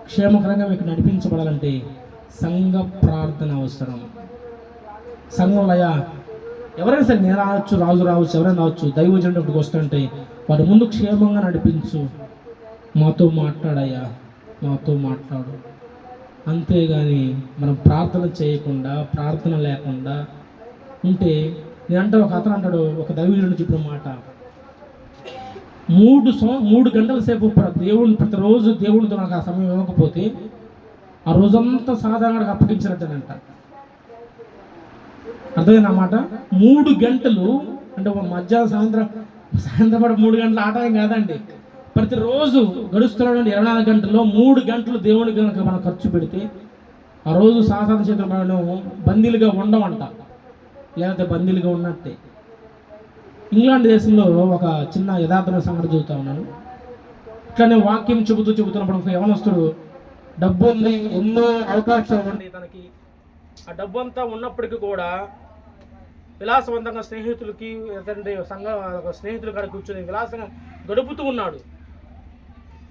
క్షేమకరంగా మీకు నడిపించబడాలంటే సంఘ ప్రార్థన అవసరం. సంఘంలో ఎవరైనా సరే, నేను రావచ్చు, రాజు రావచ్చు, ఎవరైనా రావచ్చు, దైవజనుడికి వస్తుంటే వారి ముందు క్షేమంగా నడిపించు, మాతో మాట్లాడయ్యా, మాతో మాట్లాడు. అంతేగాని మనం ప్రార్థన చేయకుండా, ప్రార్థన లేకుండా ఉంటే, నేనంటే ఒక అతను అంటాడు, ఒక దైవజనుడు చెప్పిన మాట, 3 గంటల సేపు దేవుడిని ప్రతిరోజు దేవుడితో నాకు ఆ సమయం ఇవ్వకపోతే ఆ రోజంతా సాధారణంగా అప్పగించినట్టేనంట. అర్థమైంది అన్నమాట. 3 గంటలు అంటే మధ్యాహ్నం సాయంత్రం 3 గంటల ఆటం కాదండి. ప్రతిరోజు గడుస్తున్నాడు 24 గంటల్లో 3 గంటలు దేవుడికి కనుక మనం ఖర్చు పెడితే ఆ రోజు సాధారణ చేతులు మనం బందీలుగా ఉండమంట, లేకపోతే బందీలుగా ఉన్నట్టే. ఇంగ్లాండ్ దేశంలో ఒక చిన్న యథార్థమైన సంగతి చూస్తూ ఉన్నాను. ఇట్లానే వాక్యం చెబుతున్నప్పుడు ఒక యవనస్తుడు, డబ్బు ఉంది, ఎన్నో అవకాశాలు ఉంది తనకి, ఆ డబ్బు అంతా ఉన్నప్పటికీ కూడా విలాసవంతంగా స్నేహితులకి స్నేహితుల కాడ కూర్చొని విలాసంగా గడుపుతూ ఉన్నాడు.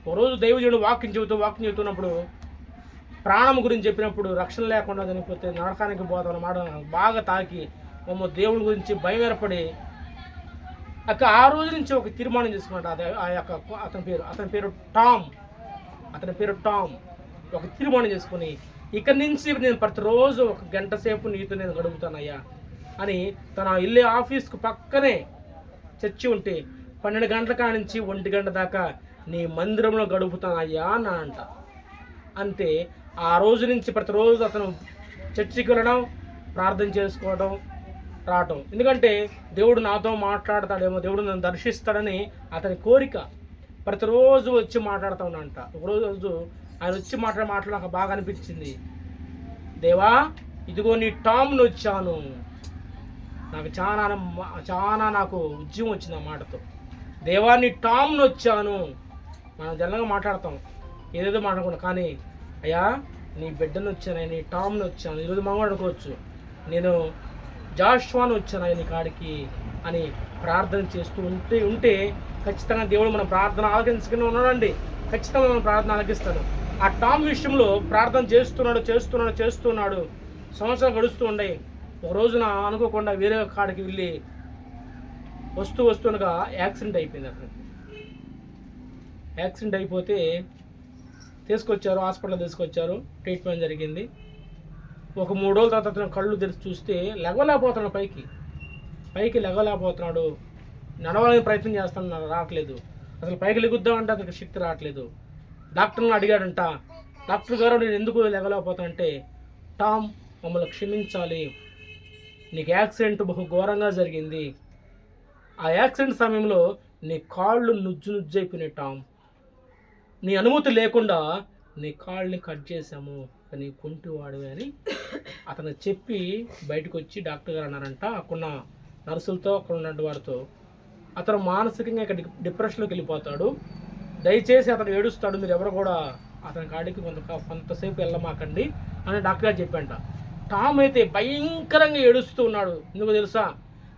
ఒకరోజు దైవజనుడు వాక్యం చెబుతున్నప్పుడు ప్రాణం గురించి చెప్పినప్పుడు రక్షణ లేకుండా చనిపోతే నరకానికి పోతాం మాట బాగా తాకి దేవుడి గురించి భయం ఏర్పడి ఆ రోజు నుంచి ఒక తీర్మానం చేసుకున్నాడు. అతని పేరు టామ్. ఒక తీర్మానం చేసుకుని, ఇక్కడి నుంచి నేను ప్రతిరోజు 1 గంట సేపు నీతో నేను గడుపుతానయ్యా అని తన ఇల్లు ఆఫీస్కు పక్కనే చర్చి ఉంటే 12 గంటల కాడ నుంచి 1 గంట దాకా నీ మందిరంలో గడుపుతానయ్యా అన్నాడంట. అంతే ఆ రోజు నుంచి ప్రతిరోజు అతను చర్చికి వెళ్ళడం, ప్రార్థన చేసుకోవడం, రావటం. ఎందుకంటే దేవుడు నాతో మాట్లాడతాడేమో, దేవుడు నన్ను దర్శిస్తాడని అతని కోరిక. ప్రతిరోజు వచ్చి మాట్లాడుతూ ఉన్నాడంట. ఒకరోజు ఆయన వచ్చి మాట్లాడి నాకు బాగా అనిపించింది, దేవా ఇదిగో నీ టామ్ను వచ్చాను. నాకు చాలా నాకు ఉద్యమం వచ్చింది ఆ మాటతో. దేవా నీ టామ్ను వచ్చాను. మనం జనంగా మాట్లాడతాం, ఏదేదో మాట్లాడకుండా, కానీ అయ్యా నీ బిడ్డను వచ్చాను, నీ టామ్ను వచ్చాను. ఈరోజు మనం కూడా అనుకోవచ్చు, నేను జాషువాను వచ్చాను నీ కాడికి అని ప్రార్థన చేస్తూ ఉంటే ఖచ్చితంగా దేవుడు మన ప్రార్థన ఆలకించుకుని ఉన్నాడండి. ఖచ్చితంగా మనం ప్రార్థన ఆలకిస్తాడు. ఆ టామ్ విషయంలో ప్రార్థన చేస్తున్నాడు. సంవత్సరాలు గడుస్తూ ఉన్నాయి. ఒక రోజున అనుకోకుండా వేరే కాడికి వెళ్ళి వస్తుండగా యాక్సిడెంట్ అయిపోయింది. అతనికి యాక్సిడెంట్ అయిపోతే హాస్పిటల్ తీసుకొచ్చారు, ట్రీట్మెంట్ జరిగింది. ఒక 3 రోజుల తర్వాత అతను కళ్ళు తెరిచి చూస్తే లెగలేకపోతున్నాడు, పైకి లెగలేకపోతున్నాడు. నడవాలని ప్రయత్నం చేస్తున్నాడు, రావట్లేదు. అసలు పైకి లెగుద్దామంటే అతనికి శక్తి రావట్లేదు. డాక్టర్ని అడిగాడంట, డాక్టర్ గారు నేను ఎందుకు లెగలేకపోతానంటే, టామ్ మమ్మల్ని క్షమించాలి, నీకు యాక్సిడెంట్ బహు ఘోరంగా జరిగింది. ఆ యాక్సిడెంట్ సమయంలో నీ కాళ్ళు నుజ్జైపోయినాయి టామ్, నీ అనుమతి లేకుండా నీ కాళ్ళని కట్ చేసాము, నీ కుంటివాడు అని అతను చెప్పి బయటకు వచ్చి డాక్టర్ గారు అన్నారంట, అక్కడున్న నర్సులతో అక్కడ ఉన్నటువంటి వారితో, అతను మానసికంగా ఇక్కడ డిప్రెషన్లోకి వెళ్ళిపోతాడు, దయచేసి అతను ఏడుస్తాడు, మీరు ఎవరు కూడా అతని కాడికి కొంతసేపు వెళ్ళమాకండి అని డాక్టర్ గారు చెప్పంట. టామ్ అయితే భయంకరంగా ఏడుస్తూ ఉన్నాడు. ఎందుకు తెలుసా,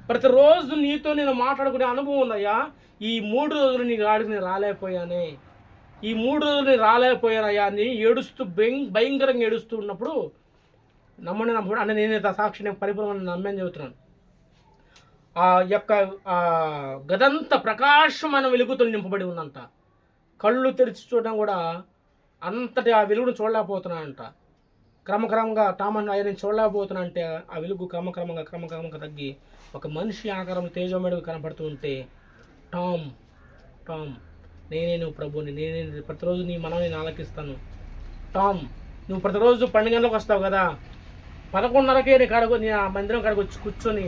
ప్రతిరోజు నీతో నేను మాట్లాడుకునే అనుభవం ఉందయ్యా, ఈ 3 రోజులు నీ కాడికి నేను రాలేకపోయానే, ఈ 3 రోజులు నేను రాలేకపోయానయ్యా అని ఏడుస్తూ భయంకరంగా ఏడుస్తూ ఉన్నప్పుడు నమ్మని అంటే నేనైతే సాక్షి నేను పరిపూర్ణంగా నమ్మని చెబుతున్నాను. ఆ యొక్క గదంతా ప్రకాశమైన వెలుగుతో నింపబడి ఉందంట. కళ్ళు తెరిచి చూడడం కూడా అంతటి ఆ వెలుగును చూడలేకపోతున్నానంట. క్రమక్రమంగా టామన్ నేను చూడలేకపోతున్నా అంటే ఆ వెలుగు క్రమక్రమంగా తగ్గి ఒక మనిషి ఆకారం తేజోమేడుగా కనపడుతూ ఉంటే టామ్ టామ్ నేనే నువ్వు ప్రభుని, నేనే ప్రతిరోజు నీ మనం నేను ఆలకిస్తాను. టామ్ నువ్వు ప్రతిరోజు 12 గంటలకు వస్తావు కదా, 11:30కే నీ కాడకు నీ ఆ మందిరం కాడకు వచ్చి కూర్చొని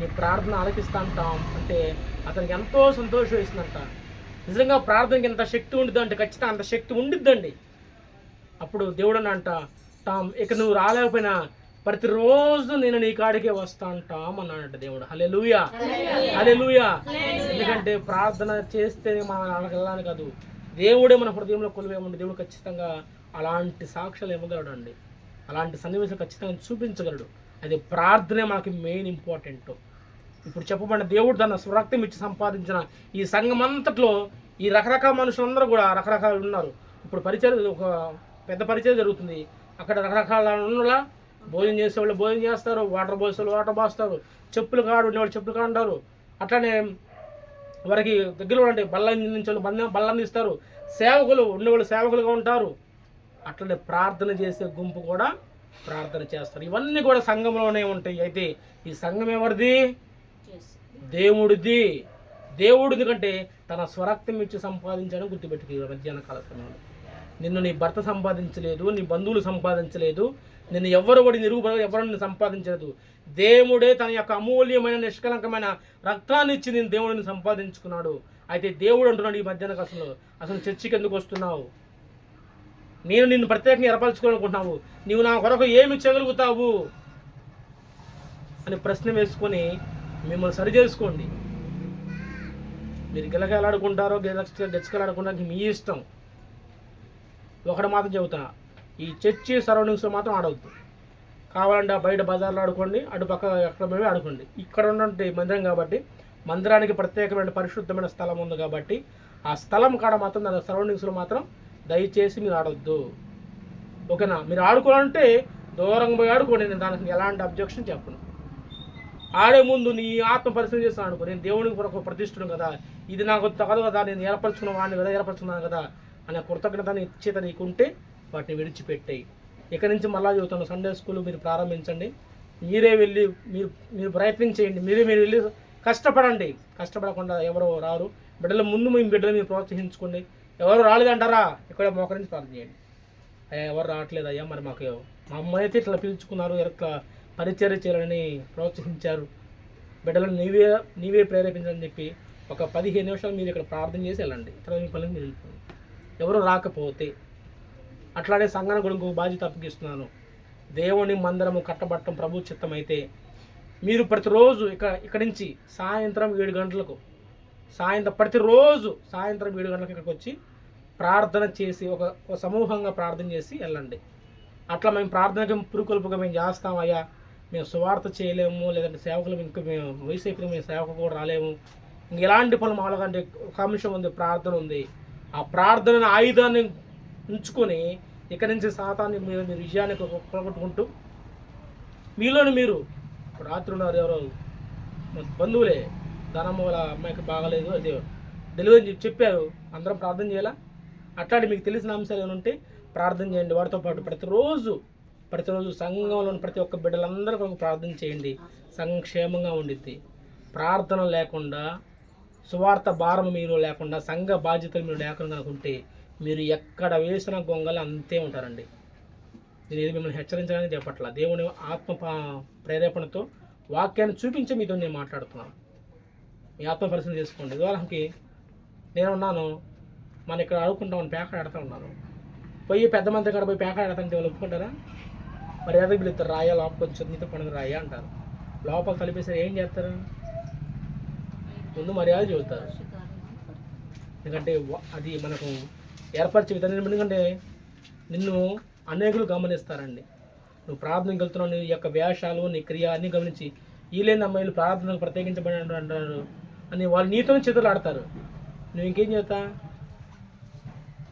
నీ ప్రార్థన ఆలకిస్తాను టామ్ అంటే అతనికి ఎంతో సంతోషం వేసిందంట. నిజంగా ప్రార్థనకి ఎంత శక్తి ఉండిద్దంటే ఖచ్చితంగా అంత శక్తి ఉండిద్దండి. అప్పుడు దేవుడు అంట, టామ్ ఇక నువ్వు రాలేకపోయినా ప్రతిరోజు నేను నీ కాడికే వస్తాను టామ్ అన్నాడంట దేవుడు. హల్లెలూయా, హల్లెలూయా. ఎందుకంటే ప్రార్థన చేస్తేనే మనం వెళ్ళాలని కాదు, దేవుడే మన హృదయంలో కొలువేమండి. దేవుడు ఖచ్చితంగా అలాంటి సాక్ష్యాలు ఇవ్వగలడు అండి, అలాంటి సన్నివేశాలు ఖచ్చితంగా చూపించగలడు. అది ప్రార్థనే మనకి మెయిన్ ఇంపార్టెంట్. ఇప్పుడు చెప్పబడిన దేవుడు తన స్వరక్తం ఇచ్చి సంపాదించిన ఈ సంఘం అంతట్లో ఈ రకరకాల మనుషులందరూ కూడా రకరకాలు ఉన్నారు. ఇప్పుడు పరిచయం ఒక పెద్ద పరిచయం జరుగుతుంది, అక్కడ రకరకాల ఉన్న భోజనం చేసేవాళ్ళు భోజనం చేస్తారు, వాటర్ పోసేవాళ్ళు వాటర్ పోస్తారు, చెప్పులు కాడు ఉండేవాళ్ళు చెప్పులు కాడు అంటారు. అట్లానే వారికి దగ్గరలో ఉండే బల్లని ఇస్తారు, సేవకులు ఉండేవాళ్ళు సేవకులుగా ఉంటారు. అట్లనే ప్రార్థన చేసే గుంపు కూడా ప్రార్థన చేస్తారు. ఇవన్నీ కూడా సంఘంలోనే ఉంటాయి. అయితే ఈ సంఘం ఎవరిది? దేవుడిది. దేవుడు ఎందుకంటే తన స్వరక్తం ఇచ్చి సంపాదించడం గుర్తుపెట్టుకు. మధ్యాహ్న కాల సమయంలో నిన్ను నీ భర్త సంపాదించలేదు, నీ బంధువులు సంపాదించలేదు, నిన్ను ఎవరు కూడా ఎవరిని సంపాదించలేదు. దేవుడే తన యొక్క అమూల్యమైన నిష్కలంకమైన రక్తాన్ని ఇచ్చి నేను దేవుడిని సంపాదించుకున్నాడు. అయితే దేవుడు అంటున్నాడు ఈ మధ్యాహ్న కాలంలో, అసలు చర్చికి ఎందుకు వస్తున్నావు? నేను నిన్ను ప్రత్యేకంగా ఏర్పరచుకోవాలనుకుంటున్నావు, నీవు నా కొరకు ఏమి చేయగలుగుతావు అని ప్రశ్న వేసుకొని మిమ్మల్ని సరి చేసుకోండి. మీరు గిలగలాడుకుంటారో గెచ్చగలాడుకుంటానికి మీ ఇష్టం. ఒకటి మాత్రం చెబుతా, ఈ చర్చి సరౌండింగ్స్లో మాత్రం ఆడవద్దు. కావాలంటే బయట బజార్లో ఆడుకోండి, అటు పక్క ఎక్కడ పోయి ఆడుకోండి. ఇక్కడ ఉన్నటువంటి మందిరం కాబట్టి మందిరానికి ప్రత్యేకమైన పరిశుద్ధమైన స్థలం ఉంది కాబట్టి ఆ స్థలం కాడ మాత్రం దాని సరౌండింగ్స్లో మాత్రం దయచేసి మీరు ఆడవద్దు. ఓకేనా? మీరు ఆడుకోవాలంటే దూరంగా పోయి ఆడుకోండి, నేను దానికి ఎలాంటి అబ్జెక్షన్ చెప్పను. ఆడే ముందు నీ ఆత్మ పరిశీలన చేస్తాను అనుకో, నేను దేవునికి కొరకు ప్రతిష్ఠను కదా, ఇది నాకు తగదు కదా, నేను ఏర్పరచుకున్న వాడిని కదా, ఏర్పరచుకున్నాను కదా అనే కృతజ్ఞతని ఇచ్చేత నీకుంటే వాటిని విడిచిపెట్టాయి. ఇక్కడి నుంచి మళ్ళా చెబుతాను, సండే స్కూల్ మీరు ప్రారంభించండి. మీరే వెళ్ళి మీరు ప్రయత్నం చేయండి, మీరు వెళ్ళి కష్టపడండి. కష్టపడకుండా ఎవరో రారు. బిడ్డల ముందు మీ బిడ్డలు మీరు ప్రోత్సహించుకోండి. ఎవరు రాలేదంటారా, ఇక్కడ మోకరించి ప్రార్థన చేయండి. అయ్యా ఎవరు రావట్లేదు అయ్యా, మరి మా అమ్మ అయితే ఇట్లా పిలుచుకున్నారు, ఇట్లా పరిచర్య చేయాలని ప్రోత్సహించారు, బిడ్డలను నీవే ప్రేరేపించాలని చెప్పి ఒక 15 నిమిషాలు మీరు ఇక్కడ ప్రార్థన చేసి వెళ్ళండి. తర్వాత మీ పనులకు మీరు వెళ్ళిపోండి. ఎవరు రాకపోతే అట్లానే సంఘానికి కూడా ఇంకొక బాధ్యత అప్పగిస్తున్నాను. దేవుని మందిరము కట్టబట్టం ప్రభు చిత్తం అయితే మీరు ప్రతిరోజు ఇక్కడి నుంచి సాయంత్రం 7 గంటలకు ప్రతిరోజు సాయంత్రం 7 గంటలకు ఇక్కడికి వచ్చి ప్రార్థన చేసి ఒక సమూహంగా ప్రార్థన చేసి వెళ్ళండి. అట్లా మేము ప్రార్థనకి పురుకొల్పుగా మేము చేస్తామయ్యా, మేము సువార్త చేయలేము, లేదంటే సేవకులు ఇంకా మేము వయసు అయిపోయి మేము సేవకు కూడా రాలేము, ఇంక ఎలాంటి పనులు మామూలుగా ఒక అంశం ఉంది, ప్రార్థన ఉంది. ఆ ప్రార్థన ఆయుధాన్ని ఉంచుకొని ఇక్కడి నుంచి సాతాన్ని మీరు విజయాన్ని కొలగొట్టుకుంటూ మీలోని మీరు రాత్రి ఉన్నారు, ఎవరో బంధువులే ధనమ్మ వాళ్ళ అమ్మాయికి బాగాలేదు, అది డెలివరీ చెప్పారు, అందరం ప్రార్థన చేయాలా? అట్లాంటి మీకు తెలిసిన అంశాలు ఏమైనా ఉంటే ప్రార్థన చేయండి. వాటితో పాటు ప్రతిరోజు సంఘంలోని ప్రతి ఒక్క బిడ్డలందరూ కొరకు ప్రార్థన చేయండి. సంఘం క్షేమంగా ఉండిద్ది. ప్రార్థన లేకుండా, సువార్త భారం మీరు లేకుండా, సంఘ బాధ్యతలు మీరు లేకుండా అనుకుంటే మీరు ఎక్కడ వేసిన గొంగలు అంతే ఉంటారండి. నేను ఇది మిమ్మల్ని హెచ్చరించడానికి చెప్పట్లా, దేవుని ఆత్మ ప్రేరేపణతో వాక్యాన్ని చూపించి మీతో నేను మాట్లాడుతున్నాను. మీ ఆత్మ పరిశీలన చేసుకోండి. ఉదాహరణకి నేనున్నాను, మన ఇక్కడ ఆడుకుంటామని పేకాడ ఆడుతూ ఉన్నాను, పోయి పెద్ద మంది కాడ పోయి పేకాడ ఆడుతుంటే వాళ్ళు ఒప్పుకుంటారా? మరి ఎదగ పిలుస్తారు, రాయా లోపల కొంచెం నీతో పండుగ రాయా అంటారు. లోపల కలిపేసారు, ఏం చేస్తారు? ముందు మర్యాద చెబుతారు. ఎందుకంటే అది మనకు ఏర్పరిచే విధానం. ఎందుకంటే నిన్ను అనేకులు గమనిస్తారండి. నువ్వు ప్రార్థనకు వెళ్తున్నావు, నీ యొక్క వేషాలు, నీ క్రియ అన్నీ గమనించి వీళ్ళేని అమ్మాయిలు ప్రార్థనకు ప్రత్యేకించబడి అంటారు అని వాళ్ళు నీతోనే చేతులు ఆడతారు. నువ్వు ఇంకేం చేస్తా?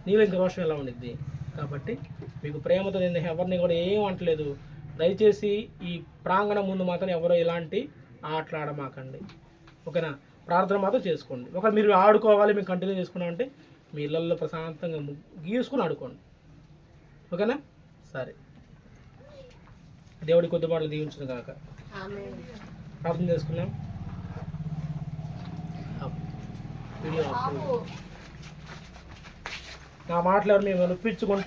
నీవు ఇంక రోషం ఎలా ఉండిద్ది? కాబట్టి మీకు ప్రేమతో నేను ఎవరిని కూడా ఏం అంటలేదు. దయచేసి ఈ ప్రాంగణం ముందు మాత్రం ఎవరో ఇలాంటి ఆటలాడమాకండి. ఓకేనా? ప్రార్థన మాత్రం చేసుకోండి. ఒకవేళ మీరు ఆడుకోవాలి, మేము కంటిన్యూ చేసుకున్నామంటే మీ ఇళ్ళల్లో ప్రశాంతంగా గీసుకుని ఆడుకోండి. ఓకేనా? సరే, దేవుడి కొద్దిపాట్లు దీవించును కాక. ప్రార్థన చేసుకున్నాం. నా మాటలు ఎవరు మేము వినిపించుకుంటే